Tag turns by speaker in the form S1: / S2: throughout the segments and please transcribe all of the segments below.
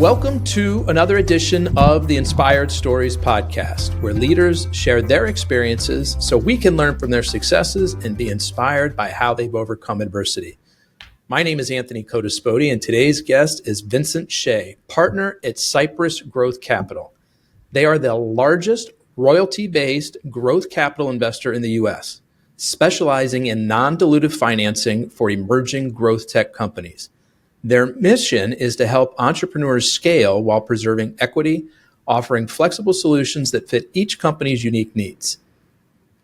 S1: Welcome to another edition of the Inspired Stories podcast, where leaders share their experiences so we can learn from their successes and be inspired by how they've overcome adversity. My name is Anthony Codispoti, and today's guest is Vincent Hsieh, partner at Cypress Growth Capital. They are the largest royalty-based growth capital investor in the U.S., specializing in non-dilutive financing for emerging growth tech companies. Their mission is to help entrepreneurs scale while preserving equity, offering flexible solutions that fit each company's unique needs.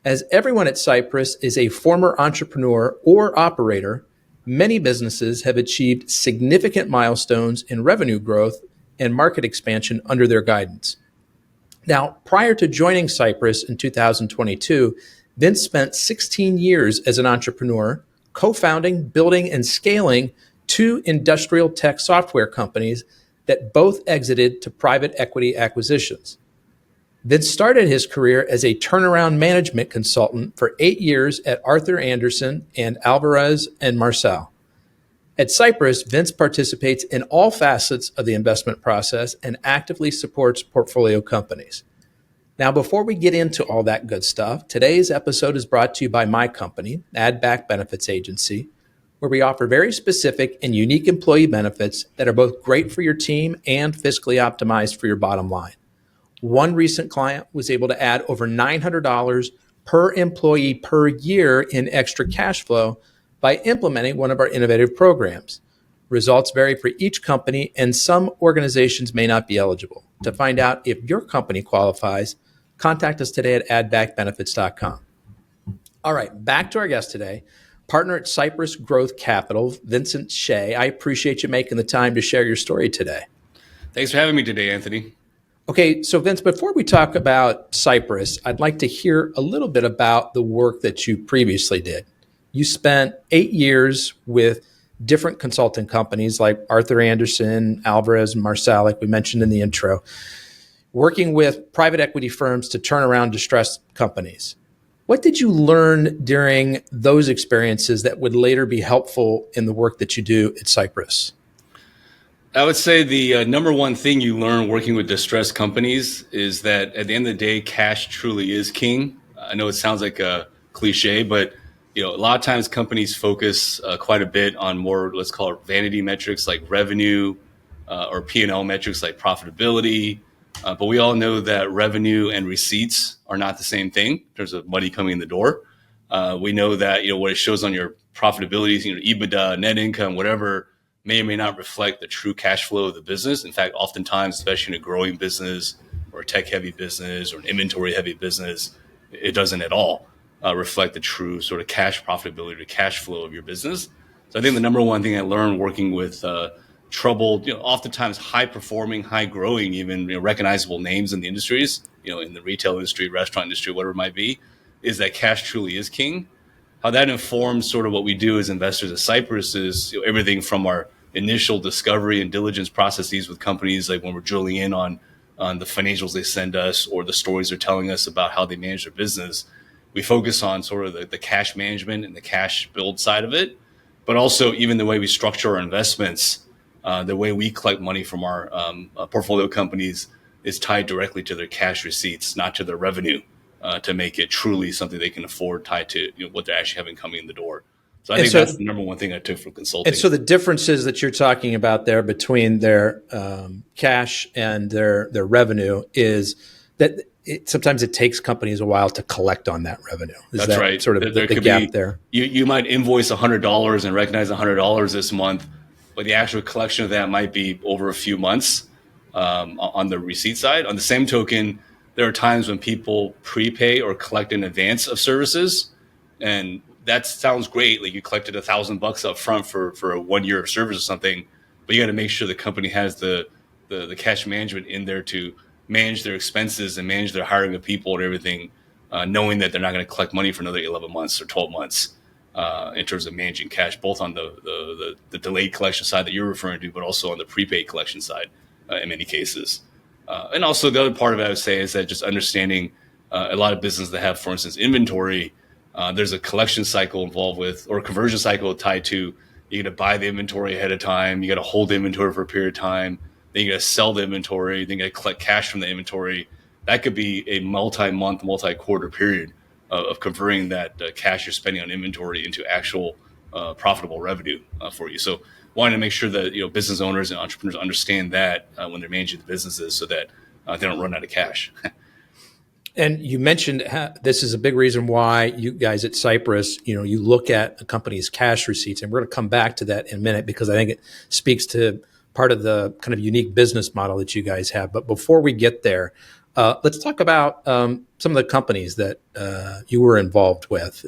S1: As everyone at Cypress is a former entrepreneur or operator, many businesses have achieved significant milestones in revenue growth and market expansion under their guidance. Now, prior to joining Cypress in 2022, Vince spent 16 years as an entrepreneur, co-founding, building, and scaling two industrial tech software companies that both exited to private equity acquisitions. Vince started his career as a turnaround management consultant for 8 years at Arthur Andersen and Alvarez and Marsal. At Cypress, Vince participates in all facets of the investment process and actively supports portfolio companies. Now, before we get into all that good stuff, today's episode is brought to you by my company, Add Back Benefits Agency, where we offer very specific and unique employee benefits that are both great for your team and fiscally optimized for your bottom line. One recent client was able to add over $900 per employee per year in extra cash flow by implementing one of our innovative programs. Results vary for each company, and some organizations may not be eligible. To find out if your company qualifies, contact us today at addbackbenefits.com. All right, back to our guest today. Partner at Cypress Growth Capital, Vincent Hsieh. I appreciate you making the time to share your story today.
S2: Thanks for having me today, Anthony.
S1: Okay, so Vince, before we talk about Cypress, I'd like to hear a little bit about the work that you previously did. You spent 8 years with different consulting companies like Arthur Andersen, Alvarez, and Marsal, like we mentioned in the intro, working with private equity firms to turn around distressed companies. What did you learn during those experiences that would later be helpful in the work that you do at Cypress?
S2: I would say the number one thing you learn working with distressed companies is that at the end of the day, cash truly is king. I know it sounds like a cliche, but a lot of times companies focus quite a bit on more, let's call it vanity metrics like revenue or P&L metrics like profitability. But we all know that revenue and receipts are not the same thing in terms of money coming in the door. We know that what it shows on your profitability, EBITDA, net income, whatever, may or may not reflect the true cash flow of the business. In fact, oftentimes, especially in a growing business or a tech-heavy business or an inventory-heavy business, it doesn't at all reflect the true sort of cash profitability or cash flow of your business. So I think the number one thing I learned working with troubled, oftentimes high-performing, high-growing, even recognizable names in the industries, in the retail industry, restaurant industry, whatever it might be, is that cash truly is king. How that informs sort of what we do as investors at Cypress is everything from our initial discovery and diligence processes with companies, like when we're drilling in on the financials they send us or the stories they're telling us about how they manage their business. We focus on sort of the cash management and the cash build side of it, but also even the way we structure our investments. The way we collect money from our portfolio companies is tied directly to their cash receipts, not to their revenue, to make it truly something they can afford, tied to what they're actually having coming in the door. So I think that's the number one thing I took from consulting.
S1: And so the differences that you're talking about there between their cash and their revenue is that sometimes it takes companies a while to collect on that revenue. Is
S2: that's
S1: that
S2: right.
S1: Sort of the gap there.
S2: You might invoice $100 and recognize $100 this month, but the actual collection of that might be over a few months on the receipt side. On the same token, there are times when people prepay or collect in advance of services, and that sounds great. Like you collected $1,000 up front for a 1 year of service or something, but you got to make sure the company has the cash management in there to manage their expenses and manage their hiring of people and everything, knowing that they're not going to collect money for another 11 months or 12 months. In terms of managing cash, both on the delayed collection side that you're referring to, but also on the prepaid collection side in many cases. And also the other part of it I would say is that just understanding a lot of businesses that have, for instance, inventory, there's a collection cycle involved with, or a conversion cycle tied to, you got to buy the inventory ahead of time. You got to hold the inventory for a period of time. then you got to sell the inventory, then you got to collect cash from the inventory. That could be a multi-month, multi-quarter period of converting that cash you're spending on inventory into actual profitable revenue for you. So wanting to make sure that business owners and entrepreneurs understand that when they're managing the businesses, so that they don't run out of cash.
S1: And you mentioned this is a big reason why you guys at Cypress, you look at a company's cash receipts, and we're going to come back to that in a minute because I think it speaks to part of the kind of unique business model that you guys have. But before we get there, let's talk about some of the companies that you were involved with.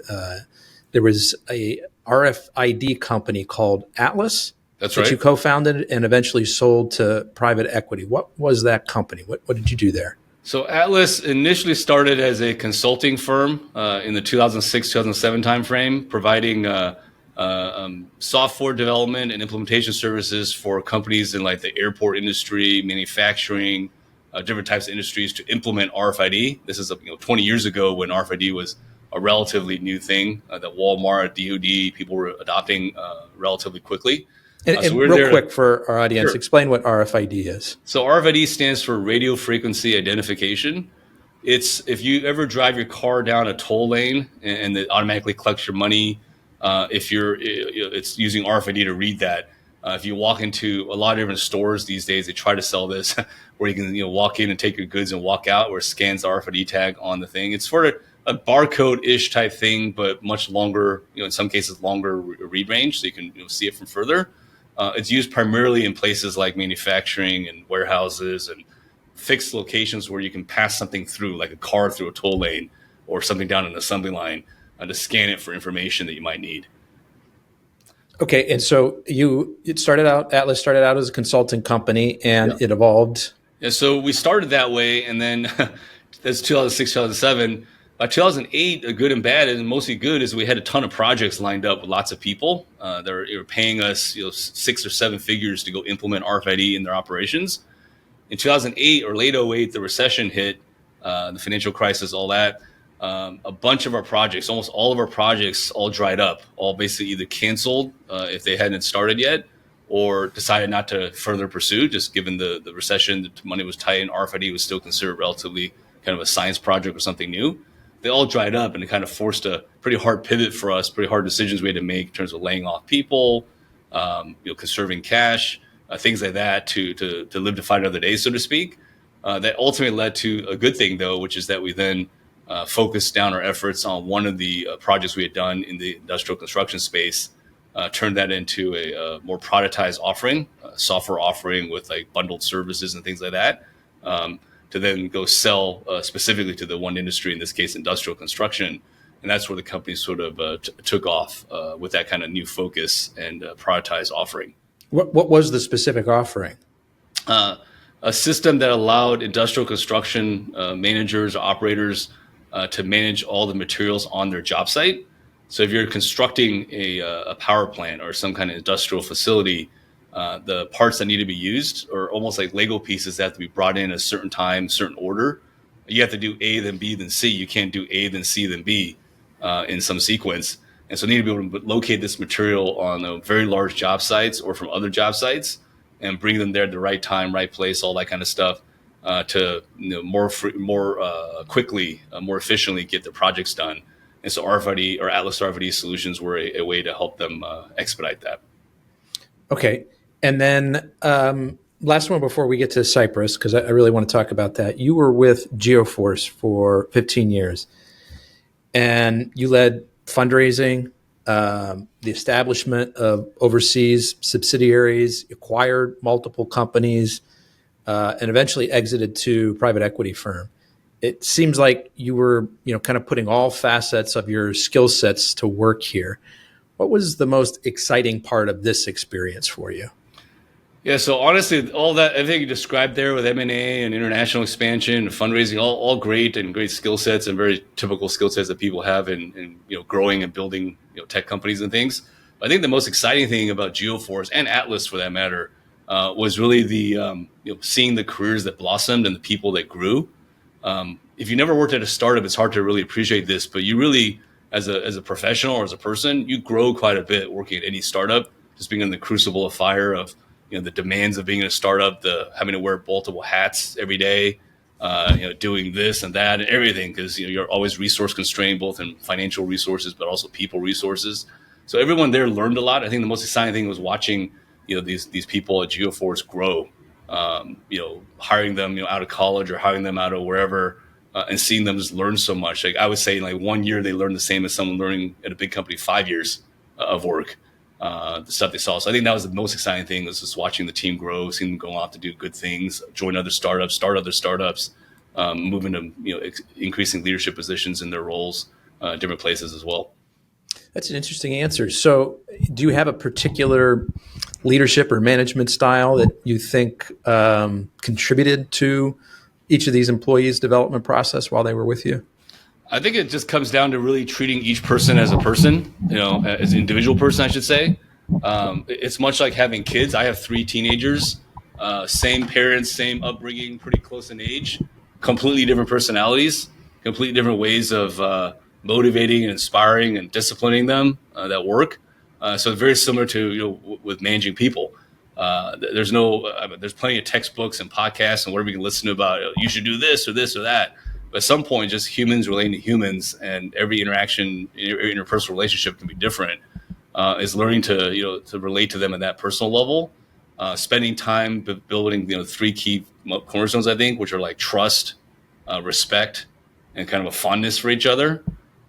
S1: There was a RFID company called Atlas.
S2: That's
S1: that
S2: right.
S1: You co-founded and eventually sold to private equity. What was that company? What did you do there?
S2: So Atlas initially started as a consulting firm in the 2006-2007 timeframe, providing software development and implementation services for companies in like the airport industry, manufacturing, different types of industries to implement RFID. This is 20 years ago when RFID was a relatively new thing that Walmart, DoD, people were adopting relatively quickly.
S1: And real quick for our audience, sure. Explain what RFID is.
S2: So RFID stands for radio frequency identification. It's if you ever drive your car down a toll lane and it automatically collects your money. It's using RFID to read that. If you walk into a lot of different stores these days, they try to sell this where you can walk in and take your goods and walk out, where it scans the RFID tag on the thing. It's sort of a barcode-ish type thing, but much longer. In some cases, longer read range, so you can see it from further. It's used primarily in places like manufacturing and warehouses and fixed locations where you can pass something through, like a car through a toll lane or something down an assembly line, to scan it for information that you might need.
S1: Okay, and so Atlas started out as a consulting company, and It evolved.
S2: Yeah, so we started that way, and then that's 2006, 2007. By 2008, a good and bad, and mostly good, is we had a ton of projects lined up with lots of people. They were paying us 6 or 7 figures to go implement RFID in their operations. In 2008 or late 2008, the recession hit, the financial crisis, all that. A bunch of our projects, almost all of our projects, all dried up, all basically either canceled if they hadn't started yet, or decided not to further pursue, just given the recession, the money was tight, and RFID was still considered relatively kind of a science project or something new. They all dried up, and it kind of forced a pretty hard pivot for us, pretty hard decisions we had to make in terms of laying off people, conserving cash, things like that to live to fight another day, so to speak. That ultimately led to a good thing, though, which is that we then focused down our efforts on one of the projects we had done in the industrial construction space, turned that into a more productized offering, software offering with like bundled services and things like that. To then go sell specifically to the one industry, in this case, industrial construction. And that's where the company sort of took off with that kind of new focus and productized offering.
S1: What was the specific offering?
S2: A system that allowed industrial construction managers or operators to manage all the materials on their job site. So if you're constructing a power plant or some kind of industrial facility, the parts that need to be used are almost like Lego pieces that have to be brought in at a certain time, certain order. You have to do A, then B, then C. You can't do A, then C, then B in some sequence. And so you need to be able to locate this material on very large job sites or from other job sites and bring them there at the right time, right place, all that kind of stuff to more quickly, more efficiently get the projects done. And so RFID or Atlas RFID solutions were a way to help them expedite that.
S1: Okay. And then last one before we get to Cypress, because I really want to talk about that. You were with GeoForce for 15 years, and you led fundraising, the establishment of overseas subsidiaries, acquired multiple companies, and eventually exited to private equity firm. It seems like you were, kind of putting all facets of your skill sets to work here. What was the most exciting part of this experience for you?
S2: Yeah, so honestly, all that everything you described there with M&A and international expansion and fundraising, all great and great skill sets and very typical skill sets that people have in growing and building tech companies and things. But I think the most exciting thing about GeoForce and Atlas, for that matter, was really the seeing the careers that blossomed and the people that grew. If you never worked at a startup, it's hard to really appreciate this, but you really, as a professional or as a person, you grow quite a bit working at any startup, just being in the crucible of fire of the demands of being in a startup, the having to wear multiple hats every day, doing this and that and everything, because you're always resource constrained, both in financial resources but also people resources. So everyone there learned a lot. I think the most exciting thing was watching these people at GeoForce grow. Hiring them out of college or hiring them out of wherever, and seeing them just learn so much. Like I would say, like 1 year they learned the same as someone learning at a big company 5 years of work. The stuff they saw. So I think that was the most exciting thing, was just watching the team grow, seeing them go off to do good things, join other startups, start other startups, move into increasing leadership positions in their roles, different places as well.
S1: That's an interesting answer. So do you have a particular leadership or management style that you think contributed to each of these employees' development process while they were with you?
S2: I think it just comes down to really treating each person as a person, as an individual person, I should say. It's much like having kids. I have 3 teenagers, same parents, same upbringing, pretty close in age, completely different personalities, completely different ways of motivating and inspiring and disciplining them that work. So very similar to with managing people. There's plenty of textbooks and podcasts and whatever you can listen to about you should do this or this or that. But at some point, just humans relating to humans, and every interaction, every interpersonal relationship can be different. Is learning to relate to them at that personal level, spending time building 3 key cornerstones, I think, which are like trust, respect, and kind of a fondness for each other.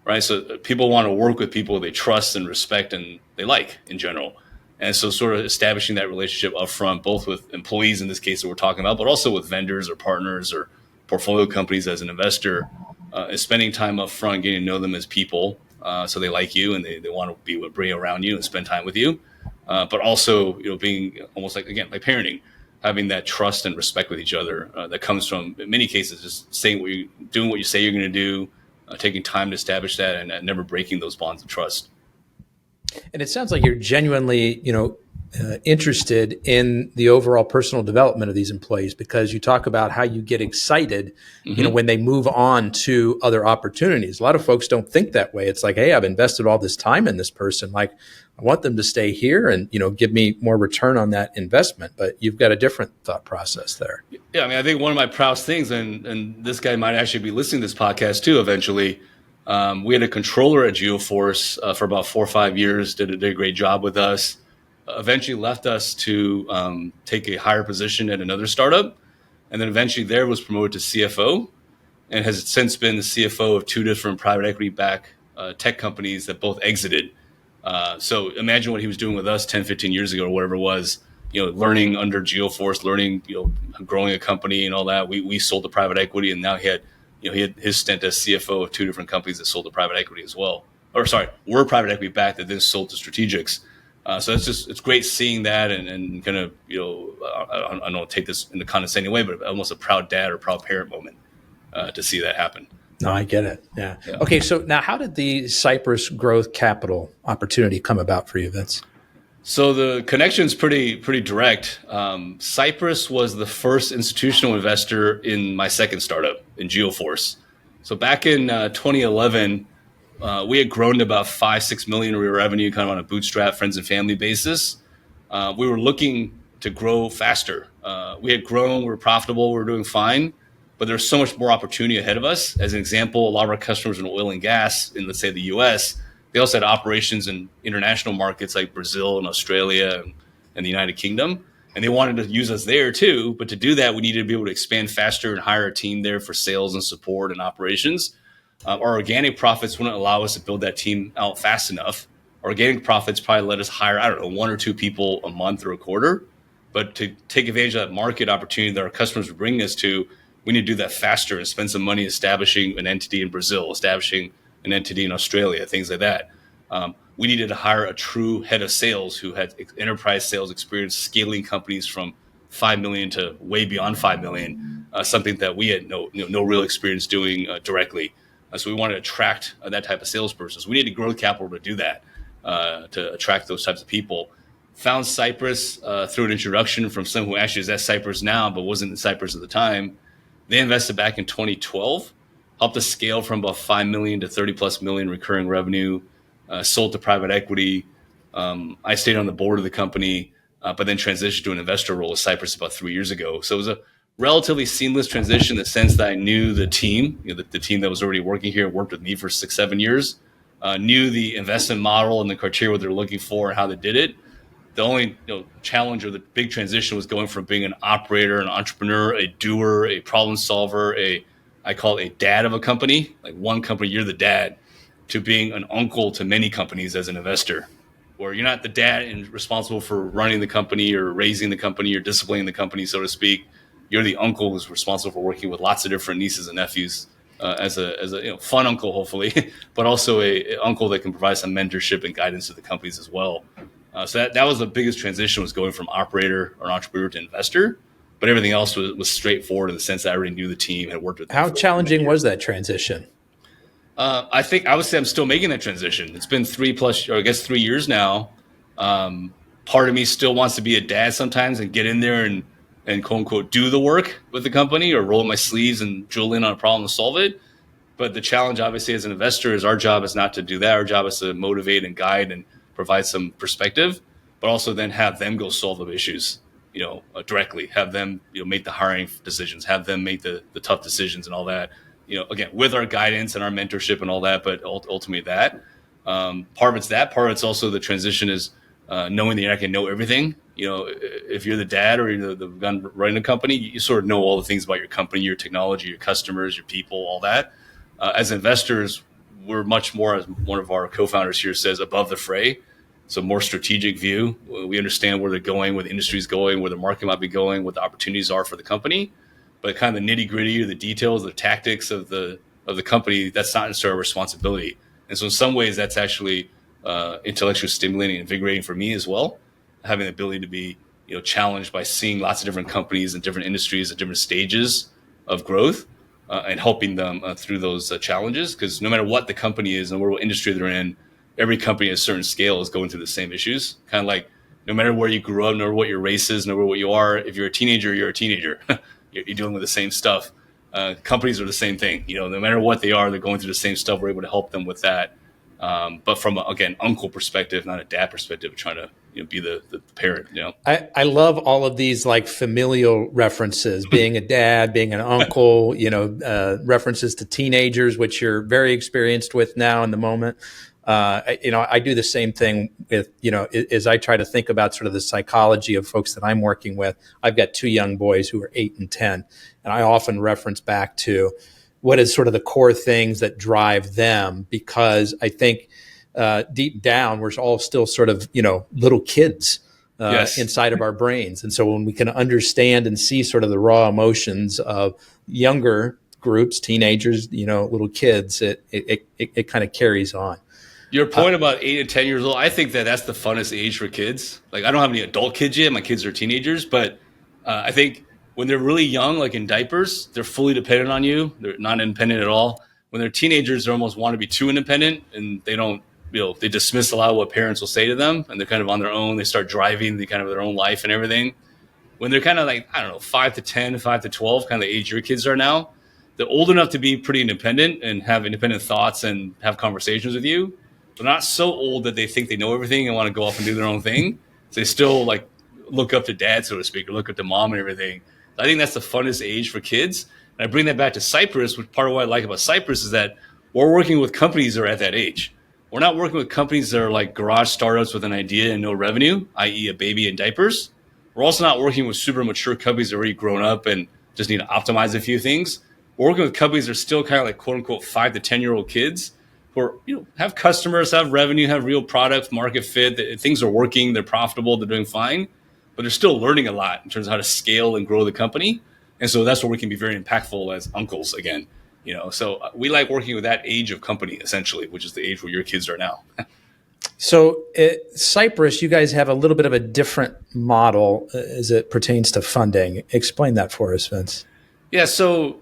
S2: Right, so people want to work with people they trust and respect and they like in general. And so sort of establishing that relationship up front, both with employees in this case that we're talking about, but also with vendors or partners or portfolio companies as an investor, is spending time up front, getting to know them as people, so they like you and they want to be around you and spend time with you. But also, being almost like parenting, having that trust and respect with each other that comes from, in many cases, just doing what you say you're going to do, taking time to establish that, and never breaking those bonds of trust.
S1: And it sounds like you're genuinely, interested in the overall personal development of these employees, because you talk about how you get excited, when they move on to other opportunities. A lot of folks don't think that way. It's like, hey, I've invested all this time in this person. Like, I want them to stay here and, give me more return on that investment. But you've got a different thought process there.
S2: Yeah, I mean, I think one of my proudest things, and this guy might actually be listening to this podcast too eventually. We had a controller at GeoForce for about 4 or 5 years, did a great job with us. Eventually left us to take a higher position at another startup, and then eventually there was promoted to CFO, and has since been the CFO of 2 different private equity-backed tech companies that both exited. So imagine what he was doing with us 10, 15 years ago or whatever it was, learning under GeoForce, learning, growing a company and all that. We sold to private equity, and now he had his stint as CFO of 2 different companies that sold to private equity as well. Or sorry, were private equity backed that then sold to strategics. So it's great seeing that and kind of, I don't take this in a condescending way, but almost a proud dad or proud parent moment to see that happen.
S1: No, I get it. Yeah. Okay. So now how did the Cypress growth capital opportunity come about for you, Vince?
S2: So the connection's pretty direct. Cypress was the first institutional investor in my second startup in GeoForce. So back in 2011, we had grown to about 5-6 million revenue, kind of on a bootstrap, friends and family basis. We were looking to grow faster. We had grown, we were profitable, we were doing fine, but there's so much more opportunity ahead of us. As an example, a lot of our customers in oil and gas in, let's say, the US, they also had operations in international markets like Brazil and Australia and the United Kingdom. And they wanted to use us there too. But to do that, we needed to be able to expand faster and hire a team there for sales and support and operations. Our organic profits wouldn't allow us to build that team out fast enough. Organic profits probably let us hire, 1 or 2 people a month or a quarter. But to take advantage of that market opportunity that our customers were bringing us to, we need to do that faster and spend some money establishing an entity in Brazil, establishing an entity in Australia, things like that. We needed to hire a true head of sales who had enterprise sales experience, scaling companies from 5 million to way beyond 5 million, something that we had no real experience doing directly. So we wanted to attract that type of salesperson. So we needed growth capital to do that, to attract those types of people. Found Cypress through an introduction from someone who actually is at Cypress now, but wasn't in Cypress at the time. They invested back in 2012, helped us scale from about 5 million to 30 plus million recurring revenue, sold to private equity. I stayed on the board of the company. but then transitioned to an investor role with Cypress about 3 years ago. So it was a relatively seamless transition in the sense that I knew the team, the team that was already working here, worked with me for 6-7 years, knew the investment model and the criteria what they're looking for and how they did it. The only challenge or the big transition was going from being an operator, an entrepreneur, a doer, a problem solver, I call it a dad of a company, like one company, you're the dad, to being an uncle to many companies as an investor, where you're not the dad and responsible for running the company or raising the company or disciplining the company, so to speak. You're the uncle who's responsible for working with lots of different nieces and nephews as a fun uncle, hopefully, but also a uncle that can provide some mentorship and guidance to the companies as well. So that was the biggest transition, was going from operator or entrepreneur to investor. But everything else was straightforward in the sense that I already knew the team, had worked with them.
S1: How challenging was that transition?
S2: I would say I'm still making that transition. It's been 3 years now. Part of me still wants to be a dad sometimes and get in there and quote unquote do the work with the company or roll up my sleeves and drill in on a problem and solve it. But the challenge, obviously, as an investor, is our job is not to do that. Our job is to motivate and guide and provide some perspective, but also then have them go solve the issues, directly. Have them, make the hiring decisions. Have them make the tough decisions and all that. Again, with our guidance and our mentorship and all that, but ultimately that. Part of it's that. Part of it's also the transition is knowing that you're not going to know everything. If you're the dad or you're the gun running a company, you sort of know all the things about your company, your technology, your customers, your people, all that. As investors, we're much more, as one of our co-founders here says, above the fray. So more strategic view. We understand where they're going, where the industry's going, where the market might be going, what the opportunities are for the company. But kind of the nitty gritty or the details, the tactics of the company, that's not necessarily our responsibility. And so in some ways, that's actually intellectually stimulating and invigorating for me as well. Having the ability to be challenged by seeing lots of different companies and different industries at different stages of growth. And helping them through those challenges, because no matter what the company is and what industry they're in, every company at a certain scale is going through the same issues. Kind of like no matter where you grew up, no matter what your race is, no matter what you are, if you're a teenager, you're a teenager. You're dealing with the same stuff. Companies are the same thing. No matter what they are, they're going through the same stuff. We're able to help them with that. But from, again, uncle perspective, not a dad perspective, trying to be the parent.
S1: I love all of these like familial references, being a dad, being an uncle, references to teenagers, which you're very experienced with now in the moment. I do the same thing with, as I try to think about sort of the psychology of folks that I'm working with. I've got 2 young boys who are 8 and 10, and I often reference back to what is sort of the core things that drive them, because I think deep down we're all still sort of, little kids
S2: Yes.
S1: inside of our brains. And so when we can understand and see sort of the raw emotions of younger groups, teenagers, little kids, it kind of carries on.
S2: Your point about 8 and 10 years old, I think that's the funnest age for kids. Like, I don't have any adult kids yet. My kids are teenagers, but I think when they're really young, like in diapers, they're fully dependent on you. They're not independent at all. When they're teenagers, they almost want to be too independent, and they don't, they dismiss a lot of what parents will say to them, and they're kind of on their own. They start driving the kind of their own life and everything. When they're kind of like, 5 to 10, 5 to 12, kind of the age your kids are now, they're old enough to be pretty independent and have independent thoughts and have conversations with you. They're not so old that they think they know everything and want to go off and do their own thing. So they still like look up to dad, so to speak, or look up to mom and everything. I think that's the funnest age for kids. And I bring that back to Cypress, which part of what I like about Cypress is that we're working with companies that are at that age. We're not working with companies that are like garage startups with an idea and no revenue, i.e. a baby in diapers. We're also not working with super mature companies that are already grown up and just need to optimize a few things. We're working with companies that are still kind of like quote unquote 5 to 10-year-old kids who are, have customers, have revenue, have real product, market fit, things are working, they're profitable, they're doing fine, but they're still learning a lot in terms of how to scale and grow the company. And so that's where we can be very impactful as uncles again. So we like working with that age of company, essentially, which is the age where your kids are now.
S1: So at Cypress, you guys have a little bit of a different model as it pertains to funding. Explain that for us, Vince.
S2: Yeah. So,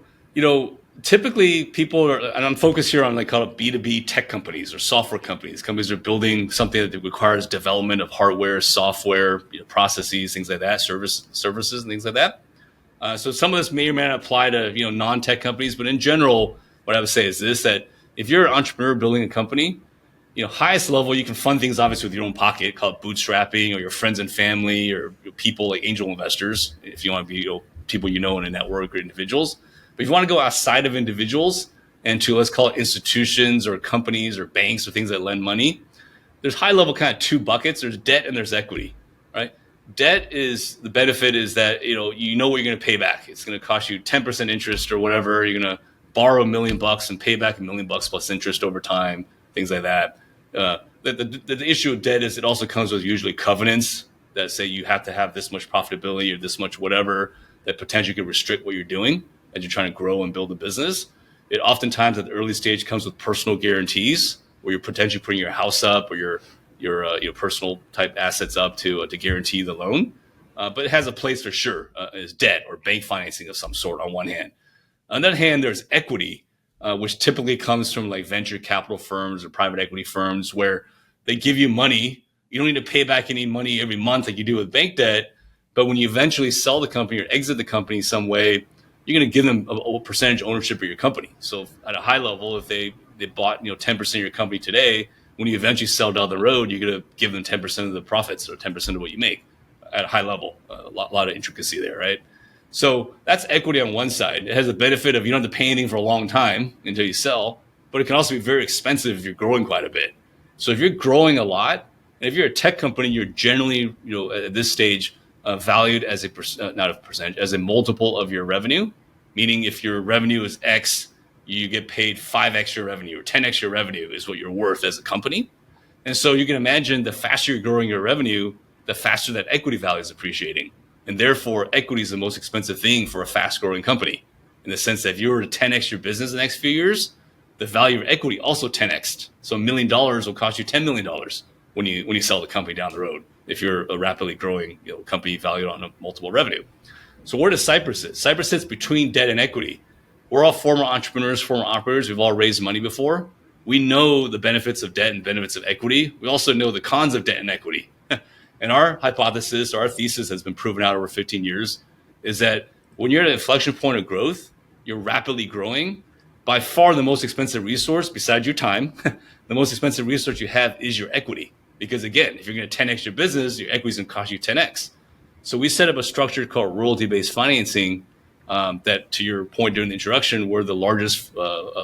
S2: typically people are, and I'm focused here on call it B2B tech companies or software companies. Companies are building something that requires development of hardware, software, processes, things like that, services and things like that. So some of this may or may not apply to, non-tech companies, but in general, what I would say is this, that if you're an entrepreneur building a company, Highest level, you can fund things obviously with your own pocket, called bootstrapping, or your friends and family, or people like angel investors, if you want to be people in a network or individuals. But if you want to go outside of individuals and to, let's call it, institutions or companies or banks or things that lend money, there's high level kind of two buckets. There's debt and there's equity, right? Debt is the benefit is that what you're going to pay back. It's going to cost you 10% interest or whatever. You're going to borrow $1 million and pay back $1 million plus interest over time, things like that. The issue with debt is it also comes with usually covenants that say you have to have this much profitability or this much whatever that potentially could restrict what you're doing as you're trying to grow and build a business. It oftentimes at the early stage comes with personal guarantees where you're potentially putting your house up or your personal type assets up to guarantee the loan. But it has a place for sure as debt or bank financing of some sort on one hand. On the other hand, there's equity, which typically comes from like venture capital firms or private equity firms where they give you money. You don't need to pay back any money every month like you do with bank debt. But when you eventually sell the company or exit the company some way, you're going to give them a percentage ownership of your company. So at a high level, if they bought 10% of your company today, when you eventually sell down the road, you're going to give them 10% of the profits or 10% of what you make at a high level. A lot of intricacy there, right? So that's equity on one side. It has the benefit of you don't have to pay anything for a long time until you sell, but it can also be very expensive if you're growing quite a bit. So if you're growing a lot, and if you're a tech company, you're generally, at this stage, valued as not a percentage, as a multiple of your revenue. Meaning if your revenue is X, you get paid 5x your revenue or 10x your revenue is what you're worth as a company. And so you can imagine the faster you're growing your revenue, the faster that equity value is appreciating. And therefore, equity is the most expensive thing for a fast-growing company in the sense that if you were to 10x your business in the next few years, the value of equity also 10x. So $1 million will cost you $10 million when you sell the company down the road if you're a rapidly growing company valued on a multiple revenue. So where does Cypress sit? Cypress sits between debt and equity. We're all former entrepreneurs, former operators. We've all raised money before. We know the benefits of debt and benefits of equity. We also know the cons of debt and equity. And our hypothesis, our thesis has been proven out over 15 years, is that when you're at an inflection point of growth, you're rapidly growing. By far the most expensive resource, besides your time, the most expensive resource you have is your equity. Because again, if you're going to 10x your business, your equity is going to cost you 10x. So we set up a structure called royalty-based financing that, to your point during the introduction, we're the largest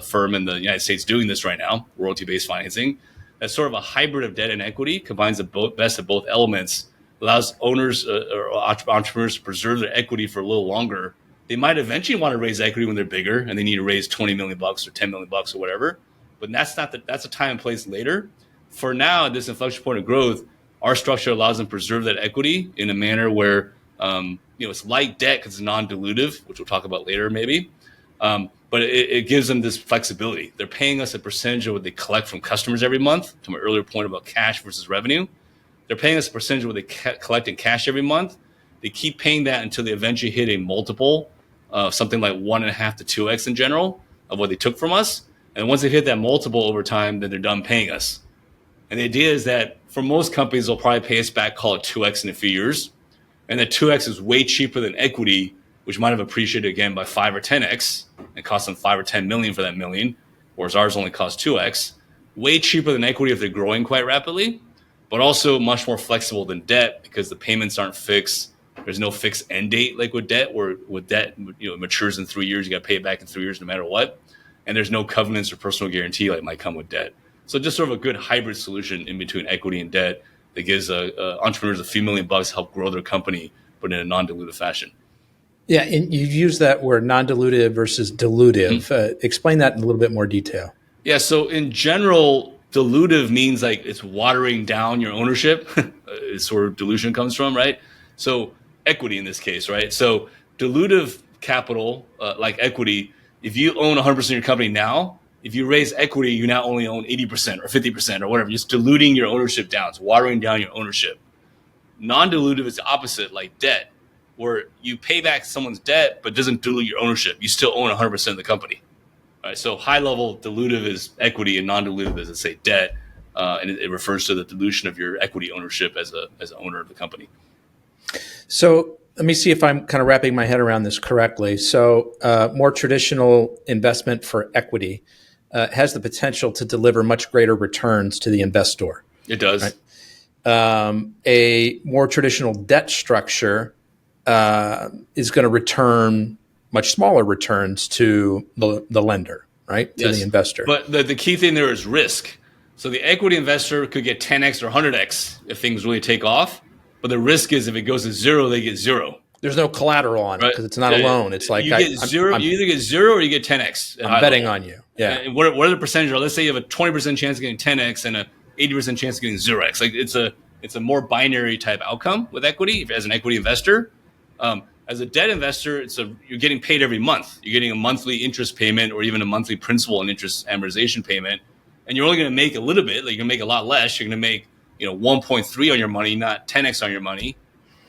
S2: firm in the United States doing this right now, royalty-based financing. That's sort of a hybrid of debt and equity, combines the best of both elements, allows owners or entrepreneurs to preserve their equity for a little longer. They might eventually want to raise equity when they're bigger and they need to raise $20 million or $10 million or whatever. But that's a time and place later. For now, at this inflection point of growth, our structure allows them to preserve that equity in a manner where it's like debt because it's non-dilutive, which we'll talk about later maybe. But it gives them this flexibility. They're paying us a percentage of what they collect from customers every month, to my earlier point about cash versus revenue. They're paying us a percentage of what they collect in cash every month. They keep paying that until they eventually hit a multiple of something like 1.5 to 2x in general of what they took from us. And once they hit that multiple over time, then they're done paying us. And the idea is that for most companies, they'll probably pay us back, call it 2x in a few years. And that 2x is way cheaper than equity, which might have appreciated again by 5 or 10x and cost them 5 or 10 million for that million, whereas ours only costs 2x. Way cheaper than equity if they're growing quite rapidly, but also much more flexible than debt because the payments aren't fixed. There's no fixed end date like with debt, where with debt, it matures in 3 years. You got to pay it back in 3 years no matter what. And there's no covenants or personal guarantee like might come with debt. So just sort of a good hybrid solution in between equity and debt that gives entrepreneurs a few $1 million to help grow their company, but in a non-dilutive fashion.
S1: Yeah, and you've used that word non-dilutive versus dilutive.
S2: Mm-hmm.
S1: Explain that in a little bit more detail.
S2: Yeah, so in general, dilutive means like it's watering down your ownership. It's where dilution comes from, right? So equity in this case, right? So dilutive capital, like equity, if you own 100% of your company now, if you raise equity, you now only own 80% or 50% or whatever. You're just diluting your ownership down. It's watering down your ownership. Non-dilutive is the opposite, like debt, where you pay back someone's debt, but doesn't dilute your ownership. You still own 100% of the company. All right, so high level dilutive is equity and non-dilutive is, let's say, debt. And it refers to the dilution of your equity ownership as an owner of the company.
S1: So let me see if I'm kind of wrapping my head around this correctly. So more traditional investment for equity. has the potential to deliver much greater returns to the investor.
S2: It does.
S1: Right? A more traditional debt structure is going to return much smaller returns to the lender, right? To the investor.
S2: But the key thing there is risk. So the equity investor could get 10x or 100x if things really take off. But the risk is if it goes to zero, they get zero.
S1: There's no collateral on it because it's not a loan. It's like
S2: you get zero. You either get zero or you get 10x.
S1: I'm betting on you. Yeah.
S2: And what are the percentages? Let's say you have a 20% chance of getting 10x and a 80% chance of getting 0x. Like it's a more binary type outcome with equity as an equity investor. As a debt investor, you're getting paid every month. You're getting a monthly interest payment or even a monthly principal and interest amortization payment, and you're only going to make a little bit. Like you're going to make a lot less. You're going to make 1.3 on your money, not 10x on your money,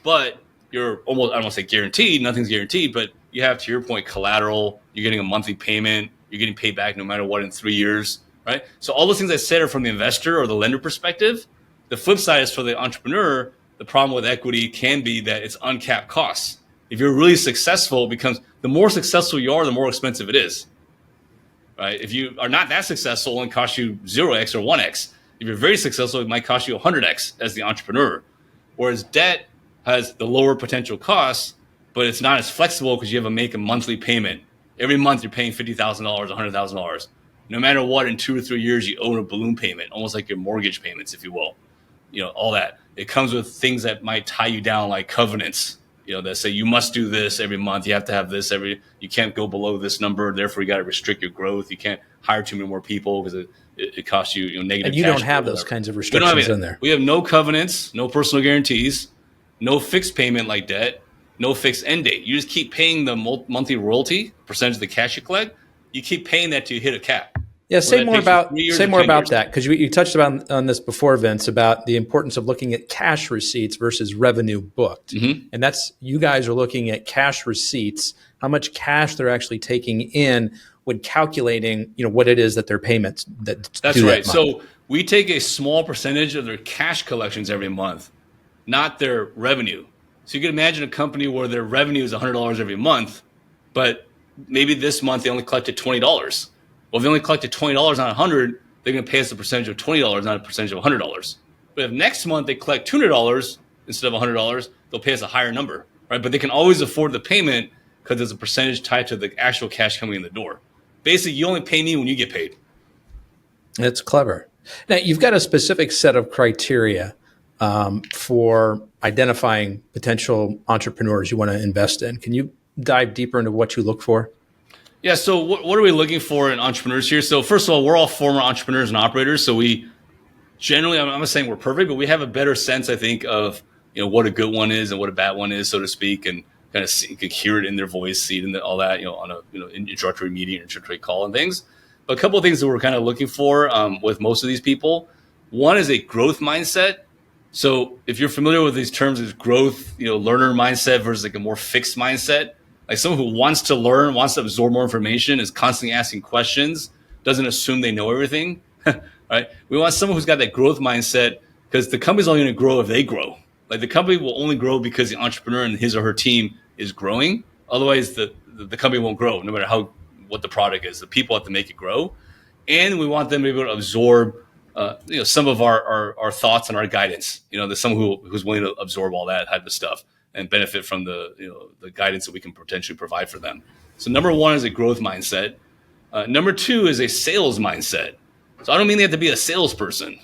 S2: but you're almost, I don't want to say guaranteed. Nothing's guaranteed, but you have, to your point, collateral. You're getting a monthly payment. You're getting paid back no matter what in 3 years, right? So all those things I said are from the investor or the lender perspective. The flip side is for the entrepreneur. The problem with equity can be that it's uncapped costs. If you're really successful, it becomes the more successful you are, the more expensive it is, right? If you are not that successful, it only costs you 0x or 1x. If you're very successful, it might cost you 100x as the entrepreneur. Whereas debt has the lower potential costs, but it's not as flexible because you have to make a monthly payment. Every month you're paying $50,000, $100,000. No matter what, in 2 or 3 years, you own a balloon payment, almost like your mortgage payments, if you will. All that. It comes with things that might tie you down, like covenants, that say you must do this every month. You have to have this you can't go below this number. Therefore, you got to restrict your growth. You can't hire too many more people because it costs you, negative.
S1: And you don't have those kinds of restrictions in there.
S2: We have no covenants, no personal guarantees, no fixed payment like debt, no fixed end date. You just keep paying the monthly royalty percentage of the cash you collect. You keep paying that till you hit a cap.
S1: Yeah, say more about that, because you touched on this before, Vince, about the importance of looking at cash receipts versus revenue booked.
S2: Mm-hmm.
S1: And that's, you guys are looking at cash receipts, how much cash they're actually taking in when calculating, what it is that their payments that's
S2: right. So we take a small percentage of their cash collections every month, not their revenue. So you can imagine a company where their revenue is $100 every month, but maybe this month they only collected $20. Well, if they only collected $20 on $100, they're going to pay us a percentage of $20, not a percentage of $100. But if next month they collect $200 instead of $100, they'll pay us a higher number, right? But they can always afford the payment because there's a percentage tied to the actual cash coming in the door. Basically, you only pay me when you get paid.
S1: That's clever. Now, you've got a specific set of criteria for identifying potential entrepreneurs you want to invest in. Can you dive deeper into what you look for?
S2: Yeah. So what are we looking for in entrepreneurs here? So first of all, we're all former entrepreneurs and operators. So we generally, I'm not saying we're perfect, but we have a better sense, I think, of what a good one is and what a bad one is, so to speak, and kind of you could hear it in their voice, see it in all that, on a introductory meeting, introductory call, and things. But a couple of things that we're kind of looking for with most of these people. One is a growth mindset. So if you're familiar with these terms, as growth, learner mindset versus like a more fixed mindset. Like someone who wants to learn, wants to absorb more information, is constantly asking questions, doesn't assume they know everything, right? We want someone who's got that growth mindset because the company's only going to grow if they grow. Like the company will only grow because the entrepreneur and his or her team is growing. Otherwise, the company won't grow, no matter what the product is. The people have to make it grow. And we want them to be able to absorb some of our thoughts and our guidance. There's someone who's willing to absorb all that type of stuff and benefit from the guidance that we can potentially provide for them. So number one is a growth mindset. Number two is a sales mindset. So I don't mean they have to be a salesperson.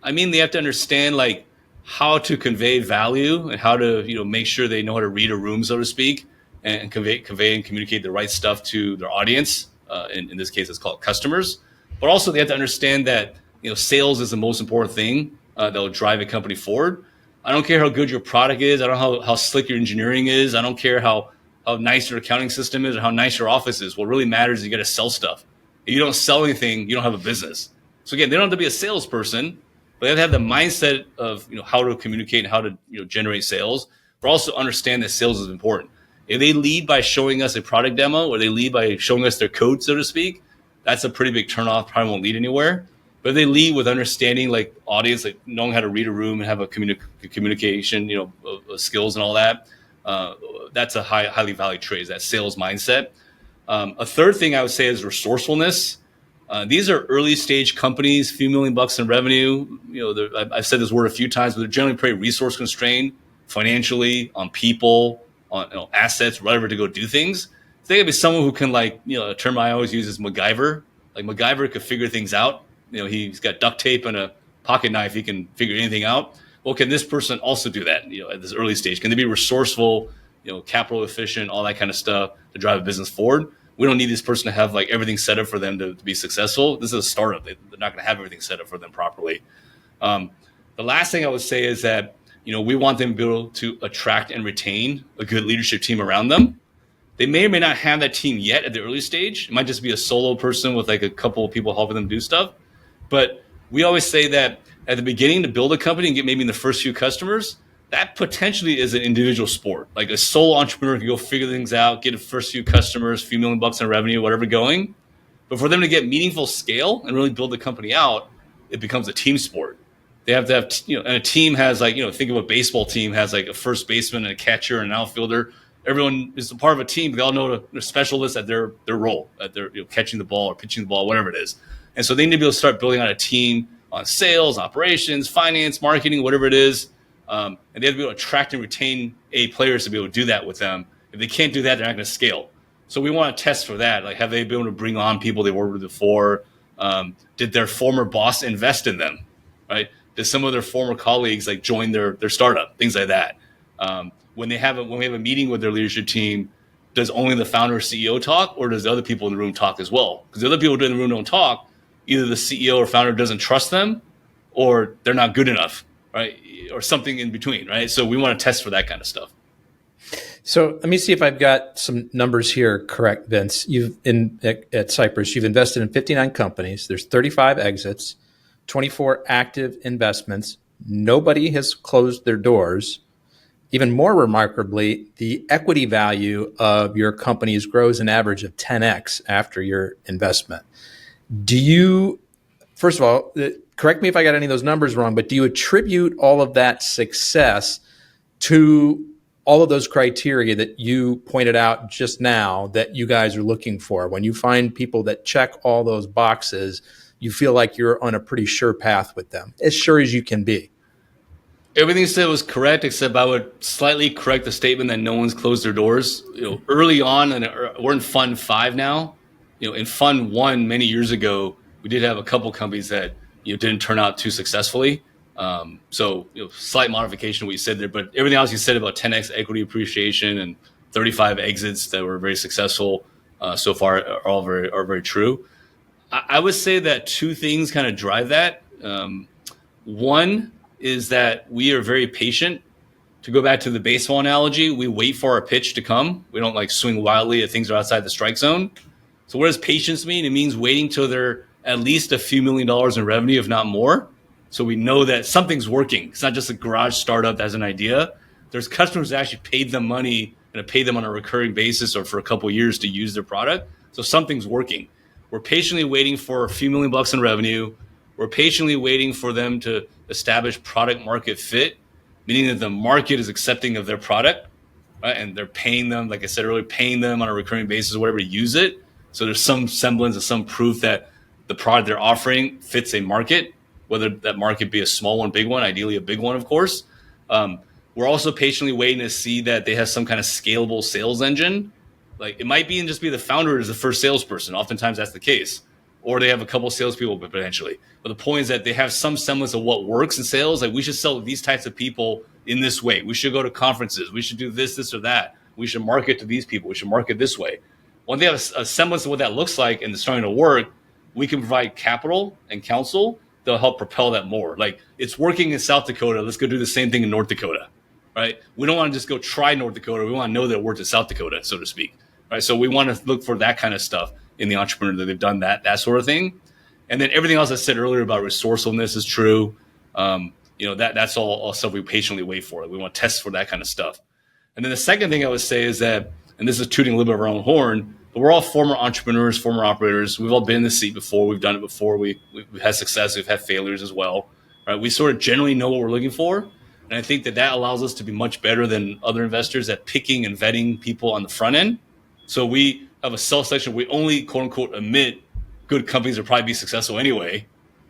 S2: I mean they have to understand like how to convey value and how to make sure they know how to read a room, so to speak, and convey and communicate the right stuff to their audience. In this case, it's called customers. But also they have to understand that sales is the most important thing that will drive a company forward. I don't care how good your product is. I don't know how slick your engineering is. I don't care how nice your accounting system is or how nice your office is. What really matters is you got to sell stuff. If you don't sell anything, you don't have a business. So again, they don't have to be a salesperson, but they have to have the mindset of how to communicate and how to generate sales, but also understand that sales is important. If they lead by showing us a product demo or they lead by showing us their code, so to speak, that's a pretty big turnoff. Probably won't lead anywhere. But if they lead with understanding like audience, like knowing how to read a room and have a communication, skills and all that, that's a highly valued trait, is that sales mindset. A third thing I would say is resourcefulness. These are early stage companies, few $1 million in revenue. I've said this word a few times, but they're generally pretty resource constrained financially, on people, on assets, whatever, to go do things. So they could be someone who can, a term I always use is MacGyver. Like MacGyver could figure things out. He's got duct tape and a pocket knife. He can figure anything out. Well, can this person also do that? At this early stage, can they be resourceful, capital efficient, all that kind of stuff to drive a business forward? We don't need this person to have everything set up for them to be successful. This is a startup. They're not going to have everything set up for them properly. The last thing I would say is that, we want them to be able to attract and retain a good leadership team around them. They may or may not have that team yet at the early stage. It might just be a solo person with a couple of people helping them do stuff. But we always say that at the beginning, to build a company and get maybe in the first few customers, that potentially is an individual sport. Like a solo entrepreneur can go figure things out, get the first few customers, few $1 million in revenue, whatever going. But for them to get meaningful scale and really build the company out, it becomes a team sport. They have to have, and a team has think of a baseball team has a first baseman and a catcher and an outfielder. Everyone is a part of a team. They all know they're specialists at their role, at their catching the ball or pitching the ball, whatever it is. And so they need to be able to start building out a team on sales, operations, finance, marketing, whatever it is. And they have to be able to attract and retain players to be able to do that with them. If they can't do that, they're not going to scale. So we want to test for that. Have they been able to bring on people they worked with before? Did their former boss invest in them? Right? Did some of their former colleagues join their startup? Things like that. When we have a meeting with their leadership team, does only the founder or CEO talk, or does the other people in the room talk as well? Because the other people in the room don't talk. Either the CEO or founder doesn't trust them, or they're not good enough, right? Or something in between, right? So we want to test for that kind of stuff.
S1: So let me see if I've got some numbers here correct, Vince. At Cypress, you've invested in 59 companies. There's 35 exits, 24 active investments. Nobody has closed their doors. Even more remarkably, the equity value of your companies grows an average of 10x after your investment. Do you, first of all, correct me if I got any of those numbers wrong, but do you attribute all of that success to all of those criteria that you pointed out just now that you guys are looking for? When you find people that check all those boxes, you feel like you're on a pretty sure path with them, as sure as you can be.
S2: Everything you said was correct, except I would slightly correct the statement that no one's closed their doors. Early on, and we're in Fund 5 now. In Fund 1 many years ago, we did have a couple companies that didn't turn out too successfully. So slight modification of what you said there, but everything else you said about 10x equity appreciation and 35 exits that were very successful so far are very true. I would say that two things kind of drive that. One is that we are very patient. To go back to the baseball analogy, we wait for our pitch to come. We don't swing wildly at things that are outside the strike zone. So what does patience mean? It means waiting till they're at least a few $1 million in revenue, if not more. So we know that something's working. It's not just a garage startup that has an idea. There's customers that actually paid them money and pay them on a recurring basis or for a couple of years to use their product. So something's working. We're patiently waiting for a few $1 million in revenue. We're patiently waiting for them to establish product market fit, meaning that the market is accepting of their product, right? And they're paying them, like I said earlier, paying them on a recurring basis or whatever to use it. So there's some semblance of some proof that the product they're offering fits a market, whether that market be a small one, big one, ideally a big one, of course. We're also patiently waiting to see that they have some kind of scalable sales engine. It might be and just be the founder is the first salesperson. Oftentimes that's the case. Or they have a couple of salespeople potentially. But the point is that they have some semblance of what works in sales. We should sell to these types of people in this way. We should go to conferences. We should do this or that. We should market to these people. We should market this way. When they have a semblance of what that looks like and it's starting to work, we can provide capital and counsel that'll help propel that more. It's working in South Dakota. Let's go do the same thing in North Dakota, right? We don't want to just go try North Dakota. We want to know that it worked in South Dakota, so to speak, right? So we want to look for that kind of stuff in the entrepreneur that they've done that sort of thing. And then everything else I said earlier about resourcefulness is true. That's all stuff we patiently wait for. We want to test for that kind of stuff. And then the second thing I would say is that, and this is tooting a little bit of our own horn, but we're all former entrepreneurs, former operators. We've all been in the seat before. We've done it before. We've had success. We've had failures as well. Right? We sort of generally know what we're looking for. And I think that allows us to be much better than other investors at picking and vetting people on the front end. So we have a self-selection. We only, quote unquote, admit good companies will probably be successful anyway.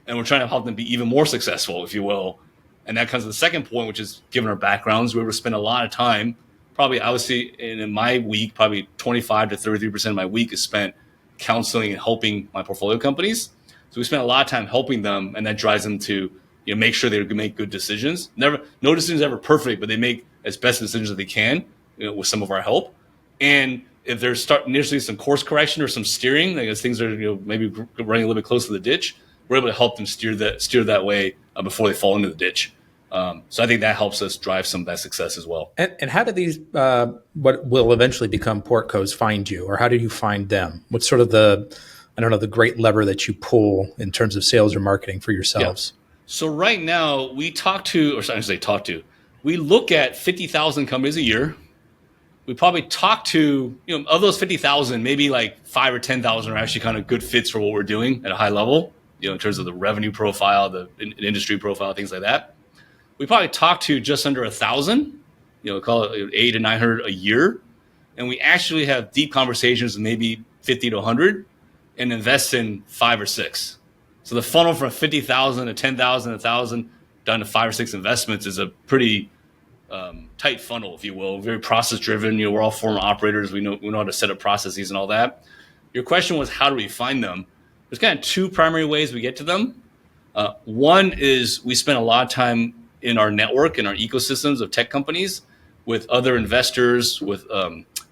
S2: And we're trying to help them be even more successful, if you will. And that comes to the second point, which is given our backgrounds, we were spend a lot of time, probably I would say in my week, probably 25 to 33% of my week is spent counseling and helping my portfolio companies. So we spend a lot of time helping them, and that drives them to make sure they make good decisions. No decision is ever perfect, but they make as best decisions as they can with some of our help. And if there's initially some course correction or some steering, like as things are maybe running a little bit close to the ditch, we're able to help them steer that way before they fall into the ditch. So I think that helps us drive some of that success as well.
S1: And how do these, what will eventually become portcos, find you, or how do you find them? What's sort of the great lever that you pull in terms of sales or marketing for yourselves?
S2: Yeah. So right now we we look at 50,000 companies a year. We probably talk to, of those 50,000, maybe like 5 or 10,000 are actually kind of good fits for what we're doing at a high level, in terms of the revenue profile, the industry profile, things like that. We probably talk to just under 1,000, call it 800 to 900 a year. And we actually have deep conversations with maybe 50 to 100 and invest in 5 or 6. So the funnel from 50,000 to 10,000, 1,000 down to 5 or 6 investments is a pretty tight funnel, if you will, very process driven. We're all former operators. We know how to set up processes and all that. Your question was, how do we find them? There's kind of 2 primary ways we get to them. One is we spend a lot of time in our network, in our ecosystems of tech companies, with other investors, with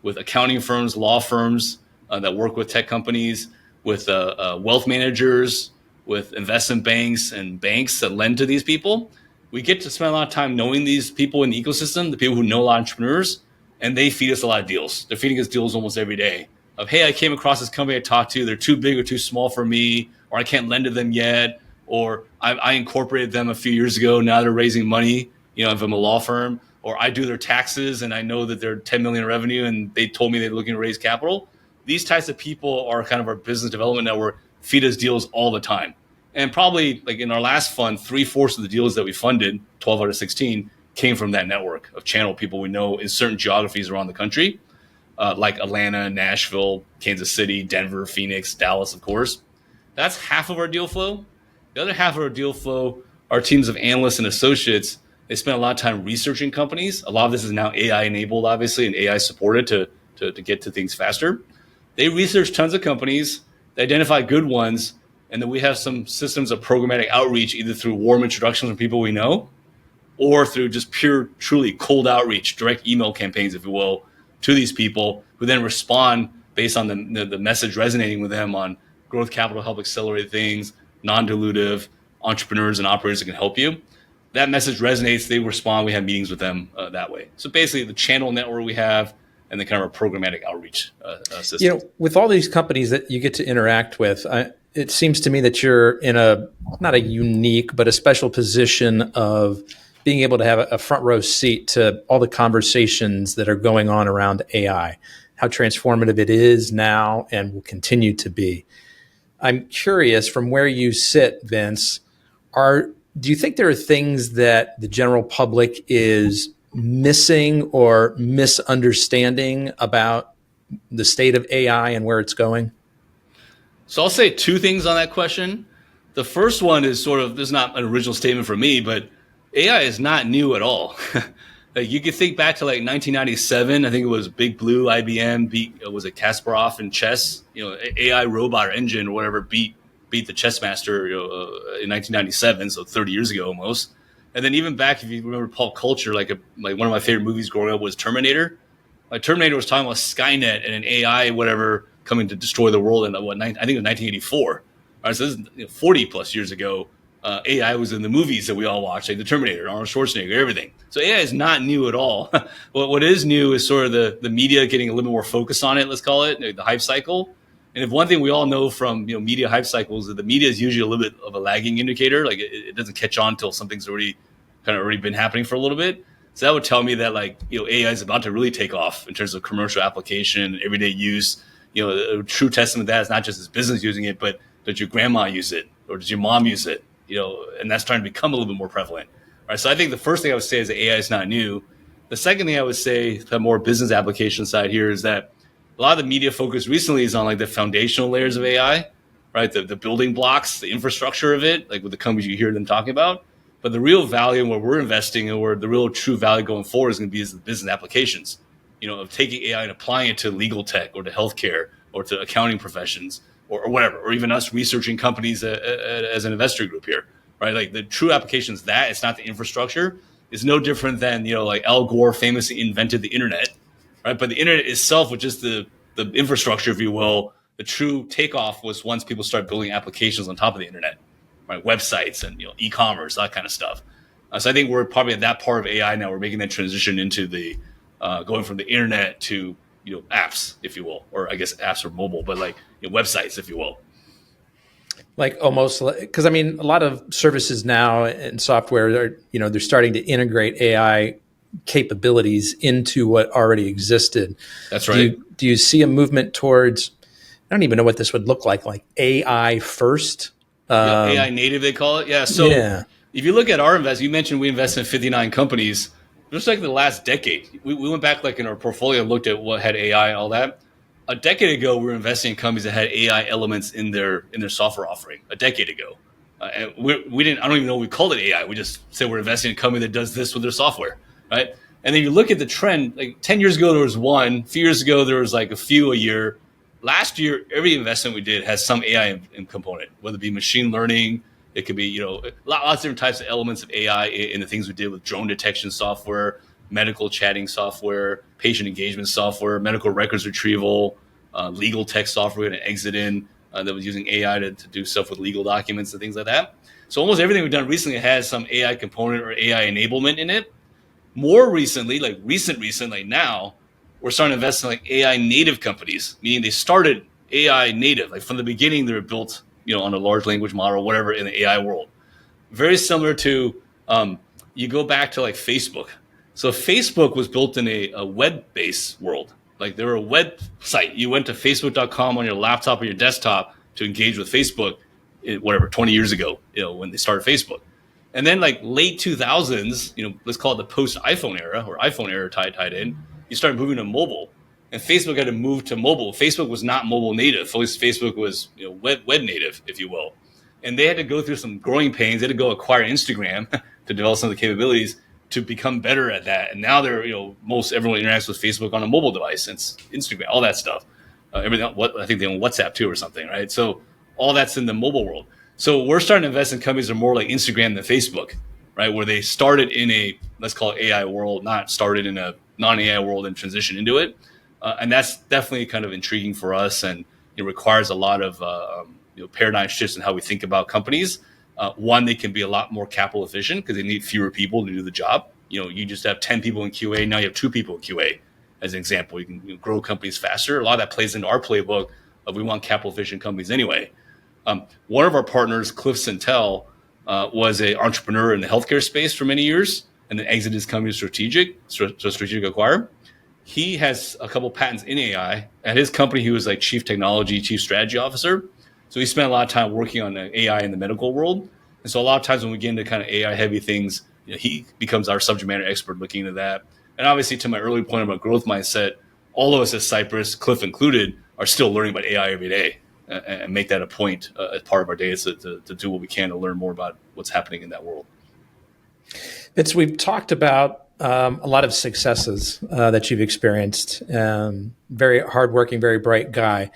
S2: accounting firms, law firms that work with tech companies, with wealth managers, with investment banks and banks that lend to these people. We get to spend a lot of time knowing these people in the ecosystem, the people who know a lot of entrepreneurs, and they feed us a lot of deals. They're feeding us deals almost every day of, hey, I came across this company I talked to. They're too big or too small for me, or I can't lend to them yet, or I incorporated them a few years ago. Now they're raising money, if I'm a law firm, or I do their taxes and I know that they're 10 million in revenue and they told me they're looking to raise capital. These types of people are kind of our business development network, feed us deals all the time. And probably like in our last fund, 3/4 of the deals that we funded, 12 out of 16, came from that network of channel people we know in certain geographies around the country, like Atlanta, Nashville, Kansas City, Denver, Phoenix, Dallas, of course. That's half of our deal flow. The other half of our deal flow, our teams of analysts and associates, they spend a lot of time researching companies. A lot of this is now AI enabled, obviously, and AI supported to get to things faster. They research tons of companies, they identify good ones, and then we have some systems of programmatic outreach, either through warm introductions from people we know, or through just pure, truly cold outreach, direct email campaigns, if you will, to these people who then respond based on the message resonating with them on growth capital, help accelerate things, non-dilutive, entrepreneurs and operators that can help you. That message resonates, they respond, we have meetings with them that way. So basically the channel network we have and then kind of our programmatic outreach system.
S1: With all these companies that you get to interact with, it seems to me that you're in not a unique, but a special position of being able to have a front row seat to all the conversations that are going on around AI, how transformative it is now and will continue to be. I'm curious, from where you sit, Vince, do you think there are things that the general public is missing or misunderstanding about the state of AI and where it's going?
S2: So I'll say 2 things on that question. The first one is this is not an original statement from me, but AI is not new at all. Like you could think back to like 1997. I think it was Big Blue, IBM was it Kasparov in chess? AI robot or engine or whatever beat the chess master in 1997, so 30 years ago almost. And then even back, if you remember pop culture, like one of my favorite movies growing up was Terminator. Like Terminator was talking about Skynet and an AI whatever coming to destroy the world in I think it was 1984. All right, so this is 40 plus years ago. AI was in the movies that we all watched, like the Terminator, Arnold Schwarzenegger, everything. So AI is not new at all. What is new is sort of the media getting a little bit more focus on it, let's call it, the hype cycle. And if one thing we all know from media hype cycles, that the media is usually a little bit of a lagging indicator. Like it doesn't catch on until something's already been happening for a little bit. So that would tell me that AI is about to really take off in terms of commercial application, everyday use. A true testament to that is not just his business using it, but does your grandma use it or does your mom use it? And that's starting to become a little bit more prevalent. All right, so I think the first thing I would say is that AI is not new. The second thing I would say, the more business application side here, is that a lot of the media focus recently is on like the foundational layers of AI, right? The building blocks, the infrastructure of it, like with the companies you hear them talking about. But the real value and where we're investing and where the real true value going forward is going to be is the business applications, of taking AI and applying it to legal tech or to healthcare or to accounting professions or whatever, or even us researching companies as an investor group here, right? Like the true applications, that it's not the infrastructure, is no different than, like Al Gore famously invented the internet, right? But the internet itself, which is the infrastructure, if you will, the true takeoff was once people start building applications on top of the internet, right? Websites and e-commerce, that kind of stuff. So I think we're probably at that part of AI now. We're making that transition into the going from the internet to apps, if you will, or I guess apps are mobile, but like websites, if you will.
S1: Like almost, because I mean, a lot of services now and software are, they're starting to integrate AI capabilities into what already existed.
S2: That's right.
S1: Do you see a movement towards, I don't even know what this would look like AI first?
S2: AI native, they call it. Yeah. So if you look at our investment, you mentioned we invest in 59 companies. Just like the last decade, we went back like in our portfolio and looked at what had AI and all that. A decade ago, we were investing in companies that had AI elements in their software offering. A decade ago, and we didn't. I don't even know we called it AI. We just said we're investing in a company that does this with their software, right? And then you look at the trend. Like 10 years ago, there was one. A few years ago, there was like a few a year. Last year, every investment we did has some AI in component, whether it be machine learning. It could be, lots of different types of elements of AI in the things we did with drone detection software, medical chatting software, patient engagement software, medical records retrieval, legal tech software we had an exit in that was using AI to do stuff with legal documents and things like that. So almost everything we've done recently has some AI component or AI enablement in it. More recently, like like now, we're starting to invest in like AI native companies, meaning they started AI native. Like from the beginning, they were built on a large language model, whatever, in the AI world. Very similar to, you go back to like Facebook. So Facebook was built in a web-based world. Like they were a website. You went to facebook.com on your laptop or your desktop to engage with Facebook, 20 years ago, when they started Facebook. And then like late 2000s, let's call it the post-iPhone era or iPhone era tied in, you started moving to mobile. And Facebook had to move to mobile. Facebook was not mobile native. Facebook was web native, if you will. And they had to go through some growing pains. They had to go acquire Instagram to develop some of the capabilities to become better at that. And now they're, most everyone interacts with Facebook on a mobile device. It's Instagram, all that stuff. Everything. I think they own WhatsApp too or something, right? So all that's in the mobile world. So we're starting to invest in companies that are more like Instagram than Facebook, right? Where they started in a, let's call it AI world, not started in a non-AI world and transition into it. And that's definitely kind of intriguing for us, and it requires a lot of paradigm shifts in how we think about companies. One, they can be a lot more capital efficient because they need fewer people to do the job. You just have 10 people in QA, now you have 2 people in QA, as an example. You can grow companies faster. A lot of that plays into our playbook of we want capital efficient companies anyway. One of our partners, Cliff Centel, was an entrepreneur in the healthcare space for many years, and then exited his company Strategic Acquire. He has a couple patents in AI. At his company, he was like chief technology, chief strategy officer. So he spent a lot of time working on AI in the medical world. And so a lot of times when we get into kind of AI heavy things, he becomes our subject matter expert looking into that. And obviously, to my earlier point about growth mindset, all of us at Cypress, Cliff included, are still learning about AI every day and make that a point as part of our day to do what we can to learn more about what's happening in that world.
S1: Vince, we've talked about a lot of successes that you've experienced. Very hardworking, very bright guy.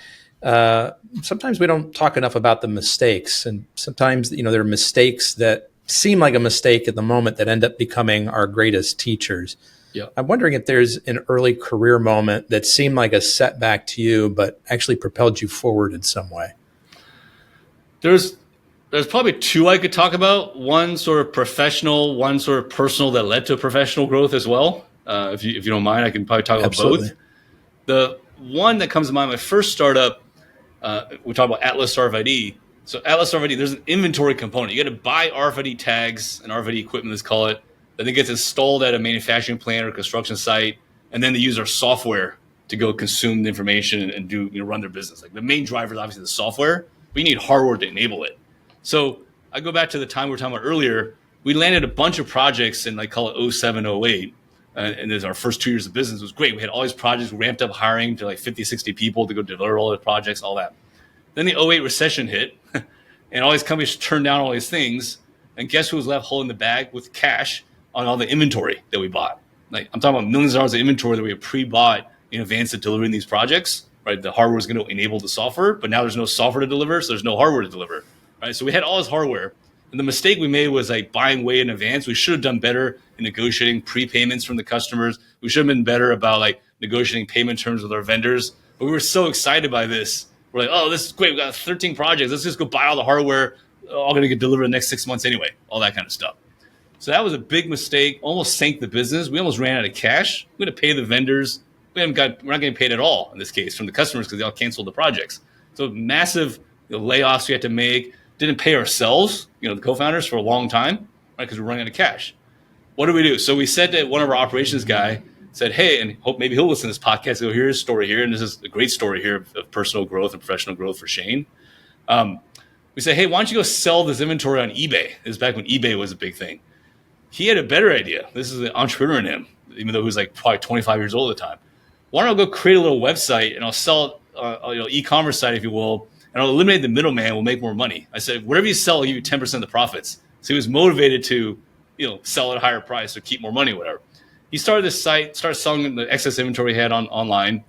S1: Sometimes we don't talk enough about the mistakes, and sometimes there are mistakes that seem like a mistake at the moment that end up becoming our greatest teachers.
S2: Yeah.
S1: I'm wondering if there's an early career moment that seemed like a setback to you, but actually propelled you forward in some way.
S2: There's probably 2 I could talk about. One sort of professional, one sort of personal that led to professional growth as well. If you don't mind, I can probably talk about both. The one that comes to mind, my first startup, we talk about Atlas RFID. So Atlas RFID, there's an inventory component. You got to buy RFID tags and RFID equipment, let's call it. Then it gets installed at a manufacturing plant or construction site, and then they use our software to go consume the information and do run their business. Like the main driver is obviously the software, but you need hardware to enable it. So I go back to the time we were talking about earlier. We landed a bunch of projects in call it 07, 08. And there's our first 2 years of business. It was great. We had all these projects, we ramped up hiring to 50, 60 people to go deliver all the projects, all that. Then the '08 recession hit, and all these companies turned down all these things. And guess who was left holding the bag with cash on all the inventory that we bought? Like, I'm talking about millions of dollars of inventory that we had pre-bought in advance of delivering these projects, right? The hardware is going to enable the software, but now there's no software to deliver, so there's no hardware to deliver, right? So we had all this hardware. And the mistake we made was like buying way in advance. We should have done better in negotiating prepayments from the customers. We should have been better about like negotiating payment terms with our vendors. But we were so excited by this. We're like, oh, this is great. We got 13 projects. Let's just go buy all the hardware. All going to get delivered in the next 6 months anyway. All that kind of stuff. So that was a big mistake. Almost sank the business. We almost ran out of cash. We're going to pay the vendors. We're not getting paid at all in this case from the customers because they all canceled the projects. So massive layoffs we had to make. Didn't pay ourselves, the co-founders, for a long time, right? Because we're running out of cash. What do we do? So we said to one of our operations guy, said, hey, and hope maybe he'll listen to this podcast. He'll hear his story here. And this is a great story here of personal growth and professional growth for Hsieh. We said, hey, why don't you go sell this inventory on eBay? This is back when eBay was a big thing. He had a better idea. This is the entrepreneur in him, even though he was like probably 25 years old at the time. Why don't I go create a little website and I'll sell e-commerce site, if you will, and I'll eliminate the middleman. We'll make more money. I said, whatever you sell, I'll give you 10% of the profits. So he was motivated to, sell at a higher price or keep more money, whatever. He started this site, started selling the excess inventory he had online.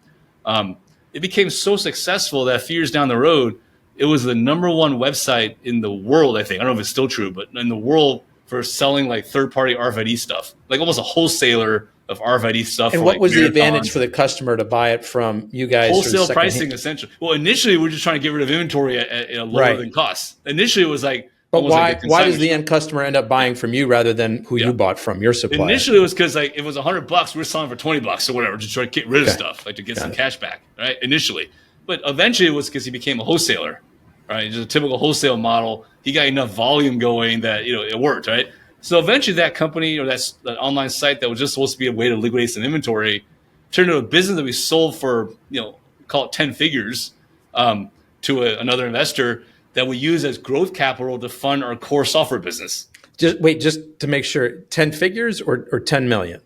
S2: It became so successful that a few years down the road, it was the number one website in the world, I think. I don't know if it's still true, but in the world for selling like third-party RFID stuff, like almost a wholesale of RFID stuff.
S1: And what was the advantage for the customer to buy it from you guys?
S2: Wholesale pricing, essentially. Well, initially, we're just trying to get rid of inventory at a lower than cost. Initially, it was like,
S1: but why does the end customer end up buying from you rather than who you bought from, your supplier?
S2: Initially, it was because like it was $100, we were selling for $20 or whatever, just try to get rid of stuff, like to get some cash back, right? Initially, but eventually, it was because he became a wholesaler, right? Just a typical wholesale model. He got enough volume going that it worked, right? So eventually that company or that online site that was just supposed to be a way to liquidate some inventory turned into a business that we sold for, call it 10 figures to another investor that we use as growth capital to fund our core software business.
S1: Just to make sure, 10 figures or 10 million?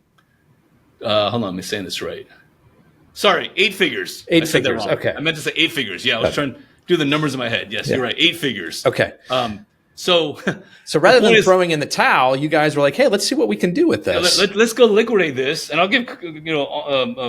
S2: Hold on, I'm saying this right. Sorry, 8 figures.
S1: 8 figures, okay.
S2: I meant to say 8 figures. Yeah, I was trying to do the numbers in my head. Yes, you're right, 8 figers.
S1: Okay.
S2: So
S1: rather than throwing in the towel, you guys were like, hey, let's see what we can do with this.
S2: Let's go liquidate this. And I'll give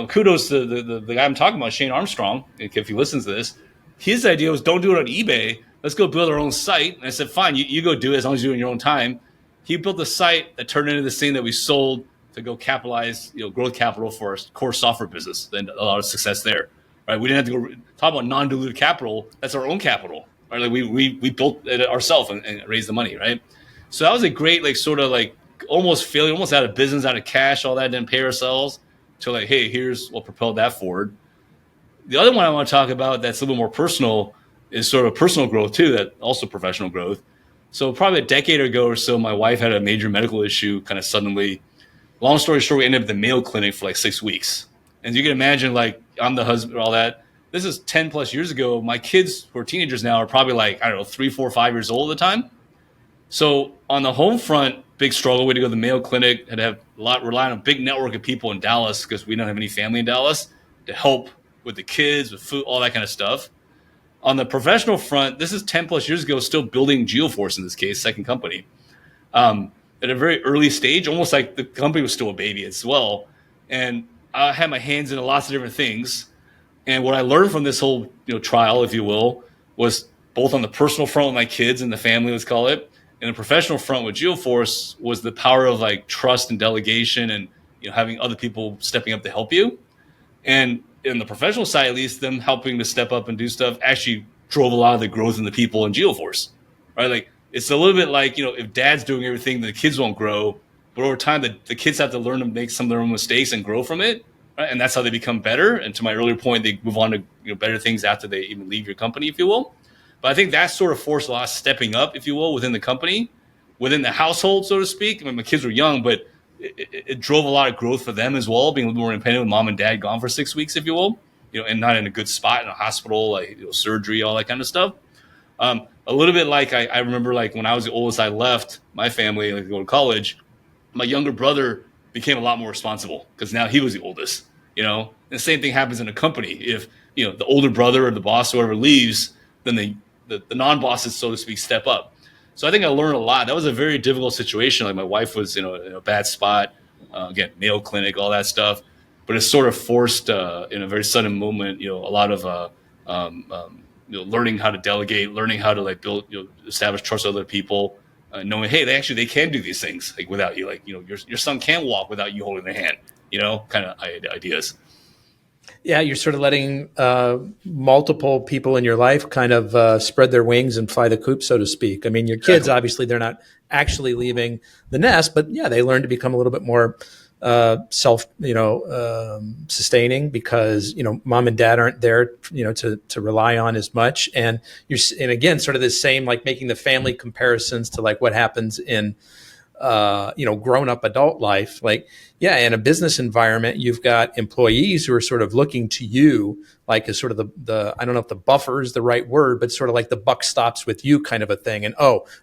S2: kudos to the guy I'm talking about, Shane Armstrong, if he listens to this. His idea was don't do it on eBay. Let's go build our own site. And I said, fine, you go do it as long as you do it in your own time. He built a site that turned into this thing that we sold to go capitalize growth capital for our core software business. And a lot of success there. Right? We didn't have to go talk about non-dilutive capital. That's our own capital. Right? Like we built it ourselves and raised the money, right? So that was a great, almost failure, almost out of business, out of cash, all that, didn't pay ourselves. To like, hey, here's what propelled that forward. The other one I want to talk about that's a little more personal is sort of personal growth too, that also professional growth. So probably a decade ago or so, my wife had a major medical issue kind of suddenly. Long story short, we ended up at the Mayo Clinic for like 6 weeks. And you can imagine, like, I'm the husband, all that. This is 10 plus years ago. My kids, who are teenagers now, are probably like, 3, 4, 5 years old at the time. So on the home front, big struggle. We had to go to the Mayo Clinic, had to have rely on a big network of people in Dallas because we don't have any family in Dallas to help with the kids, with food, all that kind of stuff. On the professional front, this is 10 plus years ago, still building GeoForce in this case, second company. At a very early stage, almost like the company was still a baby as well. And I had my hands in lots of different things. And what I learned from this whole trial, if you will, was both on the personal front with my kids and the family, let's call it, and the professional front with GeoForce was the power of like trust and delegation and having other people stepping up to help you. And in the professional side, at least, them helping to step up and do stuff actually drove a lot of the growth in the people in GeoForce, right? Like it's a little bit like if dad's doing everything, the kids won't grow, but over time the kids have to learn to make some of their own mistakes and grow from it. Right? And that's how they become better. And to my earlier point, they move on to better things after they even leave your company, if you will. But I think that sort of forced a lot of stepping up, if you will, within the company, within the household, so to speak. I mean, my kids were young, but it drove a lot of growth for them as well, being a little more independent with mom and dad gone for 6 weeks, if you will, and not in a good spot in a hospital, like surgery, all that kind of stuff. A little bit like I remember, like when I was the oldest, I left my family to go to college. My younger brother became a lot more responsible because now he was the oldest, And the same thing happens in a company. If, the older brother or the boss or whoever leaves, then the non-bosses, so to speak, step up. So I think I learned a lot. That was a very difficult situation. Like my wife was, in a bad spot, again, Mayo Clinic, all that stuff. But it sort of forced, in a very sudden moment, a lot of learning how to delegate, learning how to build, establish trust with other people, knowing, hey, they can do these things without you. Your son can walk without you holding their hand. Kind of ideas.
S1: Yeah, you're sort of letting multiple people in your life kind of spread their wings and fly the coop, so to speak. I mean, your kids, obviously, they're not actually leaving the nest, but yeah, they learn to become a little bit more sustaining because, mom and dad aren't there, to rely on as much. And again, sort of this same, making the family comparisons to what happens in, grown up adult life. In a business environment, you've got employees who are sort of looking to you as sort of the I don't know if the buffer is the right word, but sort of like the buck stops with you kind of a thing. And,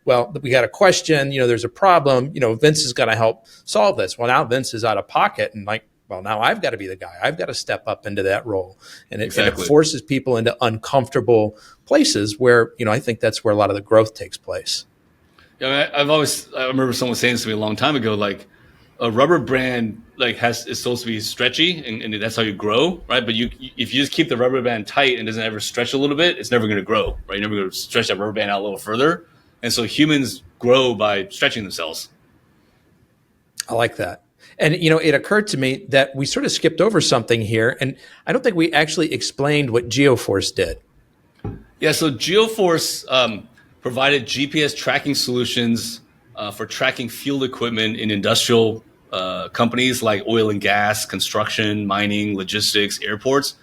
S1: we got a question, there's a problem, Vince is going to help solve this. Well, now Vince is out of pocket and now I've got to be the guy. I've got to step up into that role. And it forces people into uncomfortable places where, I think that's where a lot of the growth takes place.
S2: Yeah, I remember someone saying this to me a long time ago, a rubber band is supposed to be stretchy and that's how you grow, right? But if you just keep the rubber band tight and doesn't ever stretch a little bit, it's never going to grow, right? You're never going to stretch that rubber band out a little further. And so humans grow by stretching themselves.
S1: I like that. And, it occurred to me that we sort of skipped over something here, and I don't think we actually explained what GeoForce did.
S2: Yeah, so GeoForce provided GPS tracking solutions for tracking field equipment in industrial companies like oil and gas, construction, mining, logistics, airports.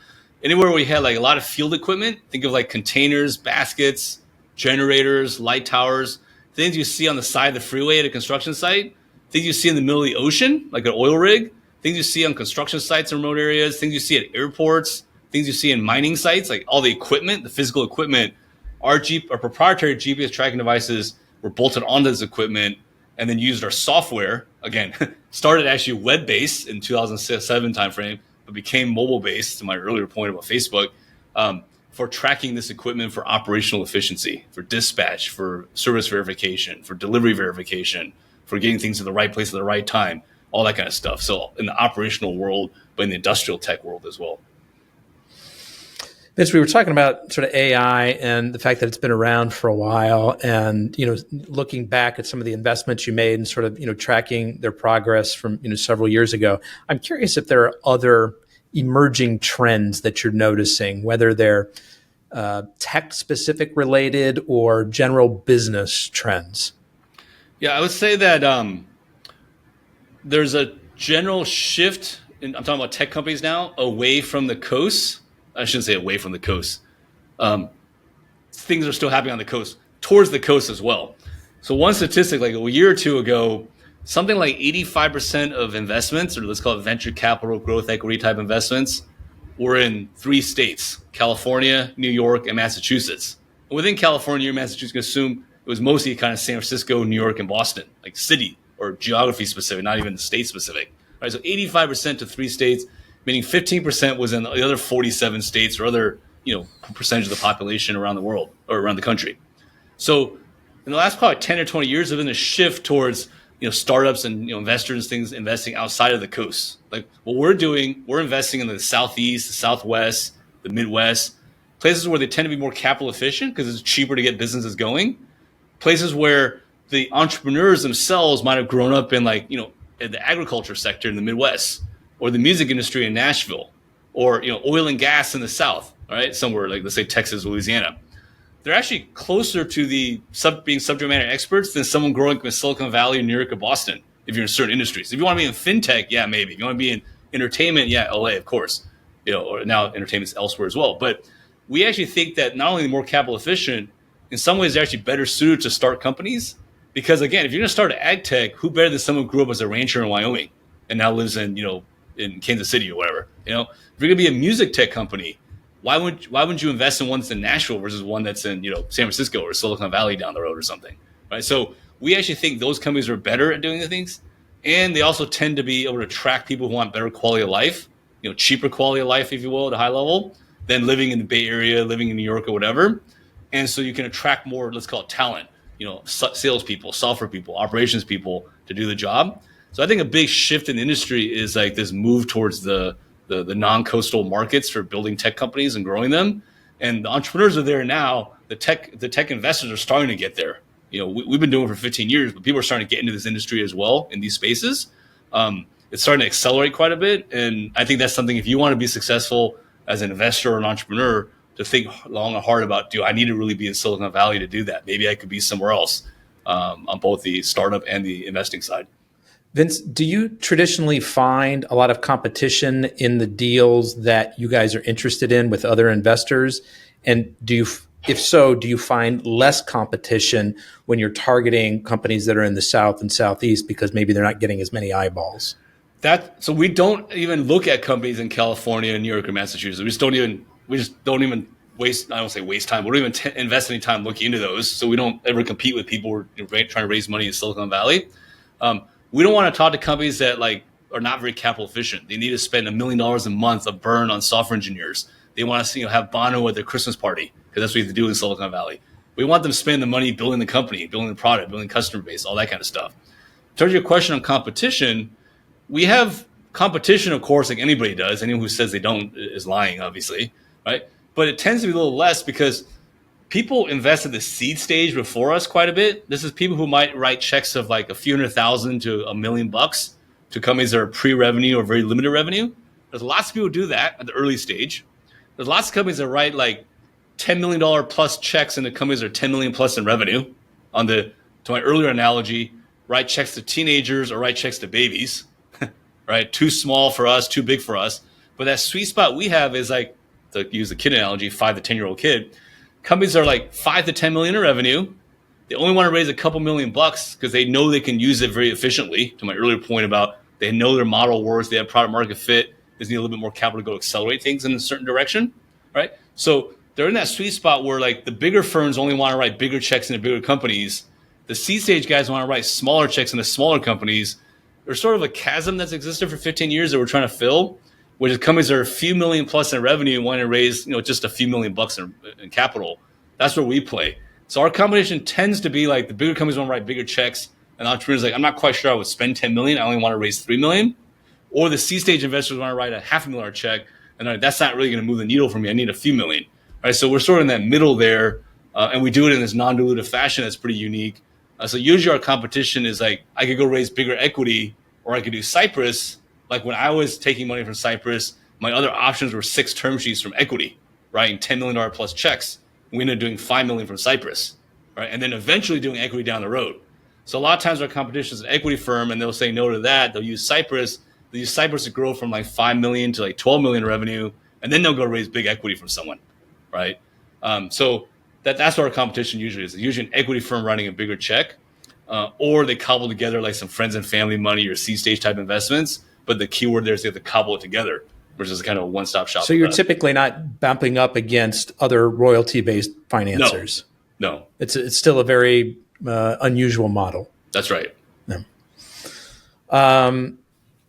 S2: Anywhere where we had a lot of field equipment, think of containers, baskets, generators, light towers, things you see on the side of the freeway at a construction site, things you see in the middle of the ocean, like an oil rig, things you see on construction sites in remote areas, things you see at airports, things you see in mining sites, all the equipment, the physical equipment. Our proprietary GPS tracking devices were bolted onto this equipment and then used our software. Again, started actually web-based in 2007 timeframe, but became mobile-based, to my earlier point about Facebook, for tracking this equipment for operational efficiency, for dispatch, for service verification, for delivery verification, for getting things to the right place at the right time, all that kind of stuff. So in the operational world, but in the industrial tech world as well.
S1: Vince, we were talking about sort of AI and the fact that it's been around for a while and, looking back at some of the investments you made and sort of, tracking their progress from, several years ago. I'm curious if there are other emerging trends that you're noticing, whether they're tech specific related or general business trends.
S2: Yeah, I would say that there's a general shift, I'm talking about tech companies now, away from the coast. I shouldn't say away from the coast. Things are still happening on the coast, towards the coast as well. So one statistic, a year or two ago, something like 85% of investments, or let's call it venture capital, growth equity type investments, were in 3 states, California, New York, and Massachusetts. And within California or Massachusetts, you can assume it was mostly kind of San Francisco, New York, and Boston, city or geography specific, not even state specific. Right? So 85% to 3 states, meaning 15% was in the other 47 states or other, percentage of the population around the world or around the country. So in the last probably 10 or 20 years, there's been a shift towards, startups and, investors, things investing outside of the coast. What we're doing, we're investing in the Southeast, the Southwest, the Midwest, places where they tend to be more capital efficient because it's cheaper to get businesses going. Places where the entrepreneurs themselves might have grown up in in the agriculture sector in the Midwest, or the music industry in Nashville, or oil and gas in the South, right? Somewhere let's say Texas, Louisiana. They're actually closer to the being subject matter experts than someone growing up in Silicon Valley, New York, or Boston. If you're in certain industries, if you want to be in fintech, yeah, maybe. If you want to be in entertainment, yeah, LA, of course. Or now entertainment's elsewhere as well. But we actually think that not only the more capital efficient, in some ways they're actually better suited to start companies. Because again, if you're going to start an ag tech, who better than someone who grew up as a rancher in Wyoming and now lives in in Kansas City or whatever? If you're going to be a music tech company, why wouldn't you invest in one that's in Nashville versus one that's in San Francisco or Silicon Valley down the road or something, right? So we actually think those companies are better at doing the things, and they also tend to be able to attract people who want better quality of life, cheaper quality of life, if you will, at a high level, than living in the Bay Area, living in New York or whatever. And so you can attract more, let's call it talent, salespeople, software people, operations people to do the job. So I think a big shift in the industry is like this move towards the non-coastal markets for building tech companies and growing them. And the entrepreneurs are there now. The tech investors are starting to get there. We've been doing it for 15 years, but people are starting to get into this industry as well in these spaces. It's starting to accelerate quite a bit. And I think that's something, if you want to be successful as an investor or an entrepreneur, to think long and hard about, do I need to really be in Silicon Valley to do that? Maybe I could be somewhere else on both the startup and the investing side.
S1: Vince, do you traditionally find a lot of competition in the deals that you guys are interested in with other investors? And if so, do you find less competition when you're targeting companies that are in the South and Southeast because maybe they're not getting as many eyeballs?
S2: So we don't even look at companies in California, New York, or Massachusetts. We just don't even waste, I don't say waste time, but we don't even invest any time looking into those. So we don't ever compete with people who are trying to raise money in Silicon Valley. We don't want to talk to companies that are not very capital efficient. They need to spend $1 million a month of burn on software engineers. They want us to have Bono at their Christmas party, because that's what you have to do in Silicon Valley. We want them to spend the money building the company, building the product, building customer base, all that kind of stuff. In terms of your question on competition, we have competition, of course, like anybody does. Anyone who says they don't is lying, obviously, right? But it tends to be a little less because people invest at the seed stage before us quite a bit. This is people who might write checks of like a few $100,000 to $1 million to companies that are pre-revenue or very limited revenue. There's lots of people who do that at the early stage. There's lots of companies that write like $10 million plus checks into companies that are 10 million plus in revenue. To my earlier analogy, write checks to teenagers or write checks to babies, right? Too small for us, too big for us. But that sweet spot we have is like, to use the kid analogy, 5 to 10-year-old kid. Companies are like 5 to 10 million in revenue. They only want to raise a couple $1 million because they know they can use it very efficiently. To my earlier point about they know their model works, they have product market fit, they need a little bit more capital to go accelerate things in a certain direction, right? So they're in that sweet spot where like the bigger firms only want to write bigger checks into bigger companies. The seed stage guys want to write smaller checks into smaller companies. There's sort of a chasm that's existed for 15 years that we're trying to fill, which is companies that are a few million plus in revenue and want to raise, just a few $1 million in capital. That's where we play. So our combination tends to be like the bigger companies want to write bigger checks, and entrepreneurs like, I'm not quite sure I would spend 10 million. I only want to raise 3 million. Or the C stage investors want to write a $500,000 check, and like, that's not really going to move the needle for me. I need a few million. Right? So we're sort of in that middle there, and we do it in this non-dilutive fashion that's pretty unique. So usually our competition is like, I could go raise bigger equity, or I could do Cypress. Like when I was taking money from Cypress, my other options were 6 term sheets from equity, writing $10 million plus checks. We ended up doing $5 million from Cypress, right? And then eventually doing equity down the road. So a lot of times our competition is an equity firm, and they'll say no to that. They'll use Cypress. They'll use Cypress to grow from like 5 million to like 12 million in revenue, and then they'll go raise big equity from someone, right? So that's what our competition usually is. It's usually an equity firm writing a bigger check, or they cobble together like some friends and family money or seed stage type investments. But the keyword there is they have to cobble it together, versus kind of a one-stop shop.
S1: So you're typically not bumping up against other royalty-based financiers.
S2: No.
S1: It's still a very unusual model.
S2: That's right.
S1: Yeah.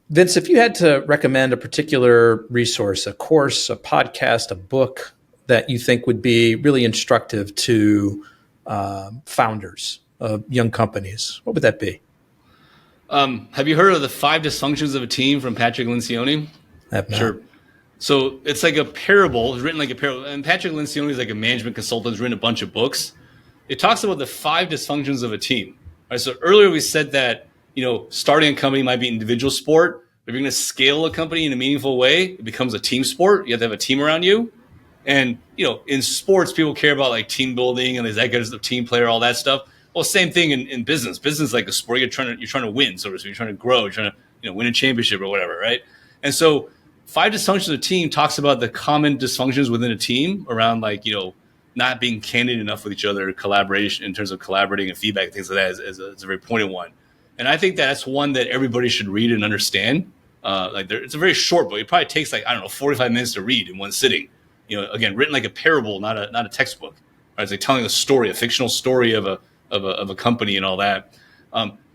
S1: Vince, if you had to recommend a particular resource, a course, a podcast, a book that you think would be really instructive to founders of young companies, what would that be?
S2: Have you heard of the 5 Dysfunctions of a Team from Patrick Lencioni?
S1: I have not.
S2: Sure. So it's like a parable. It's written like a parable. And Patrick Lencioni is like a management consultant. He's written a bunch of books. It talks about the 5 dysfunctions of a team. All right, so earlier we said that, starting a company might be an individual sport. If you're going to scale a company in a meaningful way, it becomes a team sport. You have to have a team around you. And, in sports, people care about like team building and is that good as a team player, all that stuff. Well, same thing in business. Business is like a sport. You're trying to win, so to speak. You're trying to grow. You're trying to win a championship or whatever, right? And so 5 Dysfunctions of a Team talks about the common dysfunctions within a team around like, not being candid enough with each other, collaboration in terms of collaborating and feedback, things like that is a very pointed one. And I think that's one that everybody should read and understand. It's a very short book. It probably takes 45 minutes to read in one sitting. Again, written like a parable, not a textbook. Right? It's like telling a story, a fictional story of a company and all that.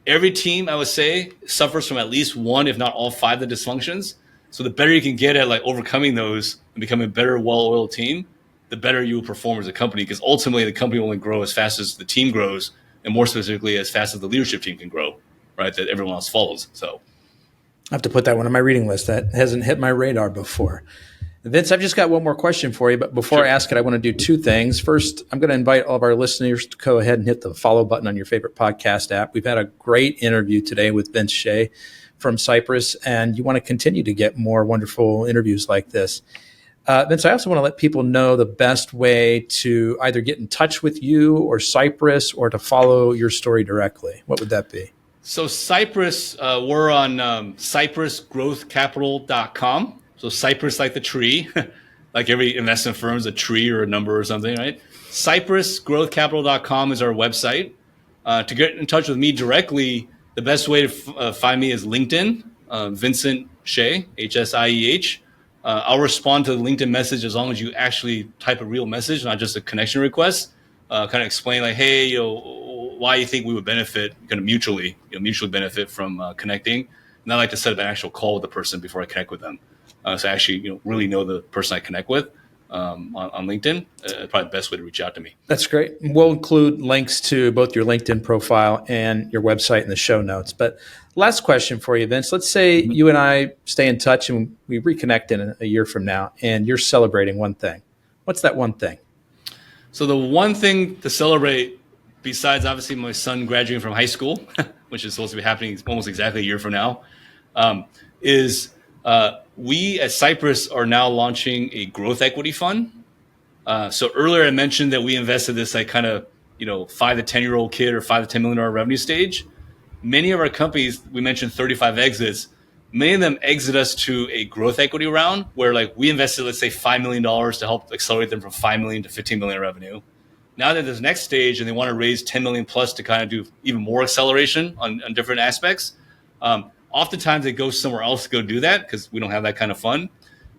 S2: Every team, I would say, suffers from at least one, if not all 5 of the dysfunctions. So the better you can get at like overcoming those and becoming a better, well-oiled team, the better you will perform as a company, because ultimately the company will only grow as fast as the team grows, and more specifically, as fast as the leadership team can grow, right? That everyone else follows. So
S1: I have to put that one on my reading list. That hasn't hit my radar before. Vince, I've just got one more question for you, but before I ask it, I want to do two things. First, I'm going to invite all of our listeners to go ahead and hit the follow button on your favorite podcast app. We've had a great interview today with Vince Hsieh from Cypress, and you want to continue to get more wonderful interviews like this. Vince, I also want to let people know the best way to either get in touch with you or Cypress or to follow your story directly. What would that be?
S2: So Cypress, we're on cypressgrowthcapital.com. So Cypress, like the tree, like every investment firm is a tree or a number or something, right? Cypressgrowthcapital.com is our website. To get in touch with me directly, the best way to find me is LinkedIn, Vincent Hsieh, Hsieh. I'll respond to the LinkedIn message as long as you actually type a real message, not just a connection request. Kind of explain like, hey, why you think we would benefit, kind of mutually benefit from connecting. And I like to set up an actual call with the person before I connect with them. So I actually, really know the person I connect with on LinkedIn. Probably the best way to reach out to me.
S1: That's great. We'll include links to both your LinkedIn profile and your website in the show notes. But last question for you, Vince. Let's say you and I stay in touch and we reconnect in a year from now, and you're celebrating one thing. What's that one thing?
S2: So the one thing to celebrate, besides obviously my son graduating from high school, which is supposed to be happening almost exactly a year from now, is we at Cypress are now launching a growth equity fund. So earlier I mentioned that we invested this like kind of 5 to 10-year-old kid or $5 to $10 million revenue stage. Many of our companies, we mentioned 35 exits. Many of them exit us to a growth equity round where like we invested, let's say $5 million to help accelerate them from 5 million to 15 million revenue. Now that this next stage and they want to raise 10 million plus to kind of do even more acceleration on different aspects. Oftentimes they go somewhere else to go do that because we don't have that kind of fund.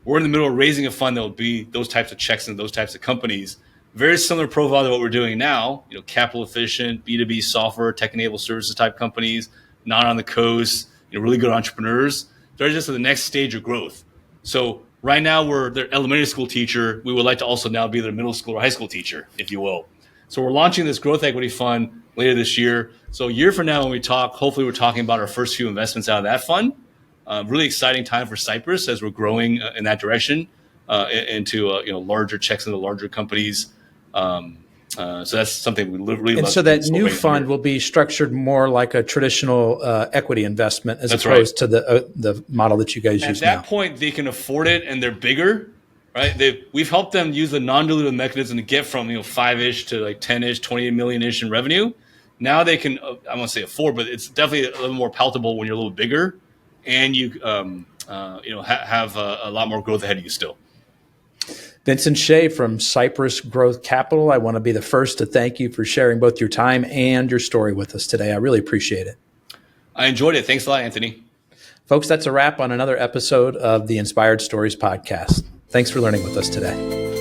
S2: We're in the middle of raising a fund that will be those types of checks and those types of companies. Very similar profile to what we're doing now, capital efficient, B2B software, tech-enabled services type companies, not on the coast, really good entrepreneurs. They're just at the next stage of growth. So right now we're their elementary school teacher. We would like to also now be their middle school or high school teacher, if you will. So we're launching this growth equity fund later this year. So a year from now when we talk, hopefully we're talking about our first few investments out of that fund. Really exciting time for Cypress as we're growing in that direction into larger checks into larger companies. So that's something we really love.
S1: And so that new fund will be structured more like a traditional equity investment as opposed to the model that you guys use now.
S2: At that point, they can afford it and they're bigger, right? We've helped them use the non-dilutive mechanism to get from 5-ish to like 10-ish, 20 million-ish in revenue. Now they can, I won't say afford, but it's definitely a little more palatable when you're a little bigger and you have a lot more growth ahead of you still.
S1: Vincent Hsieh from Cypress Growth Capital. I want to be the first to thank you for sharing both your time and your story with us today. I really appreciate it.
S2: I enjoyed it. Thanks a lot, Anthony.
S1: Folks, that's a wrap on another episode of the Inspired Stories podcast. Thanks for learning with us today.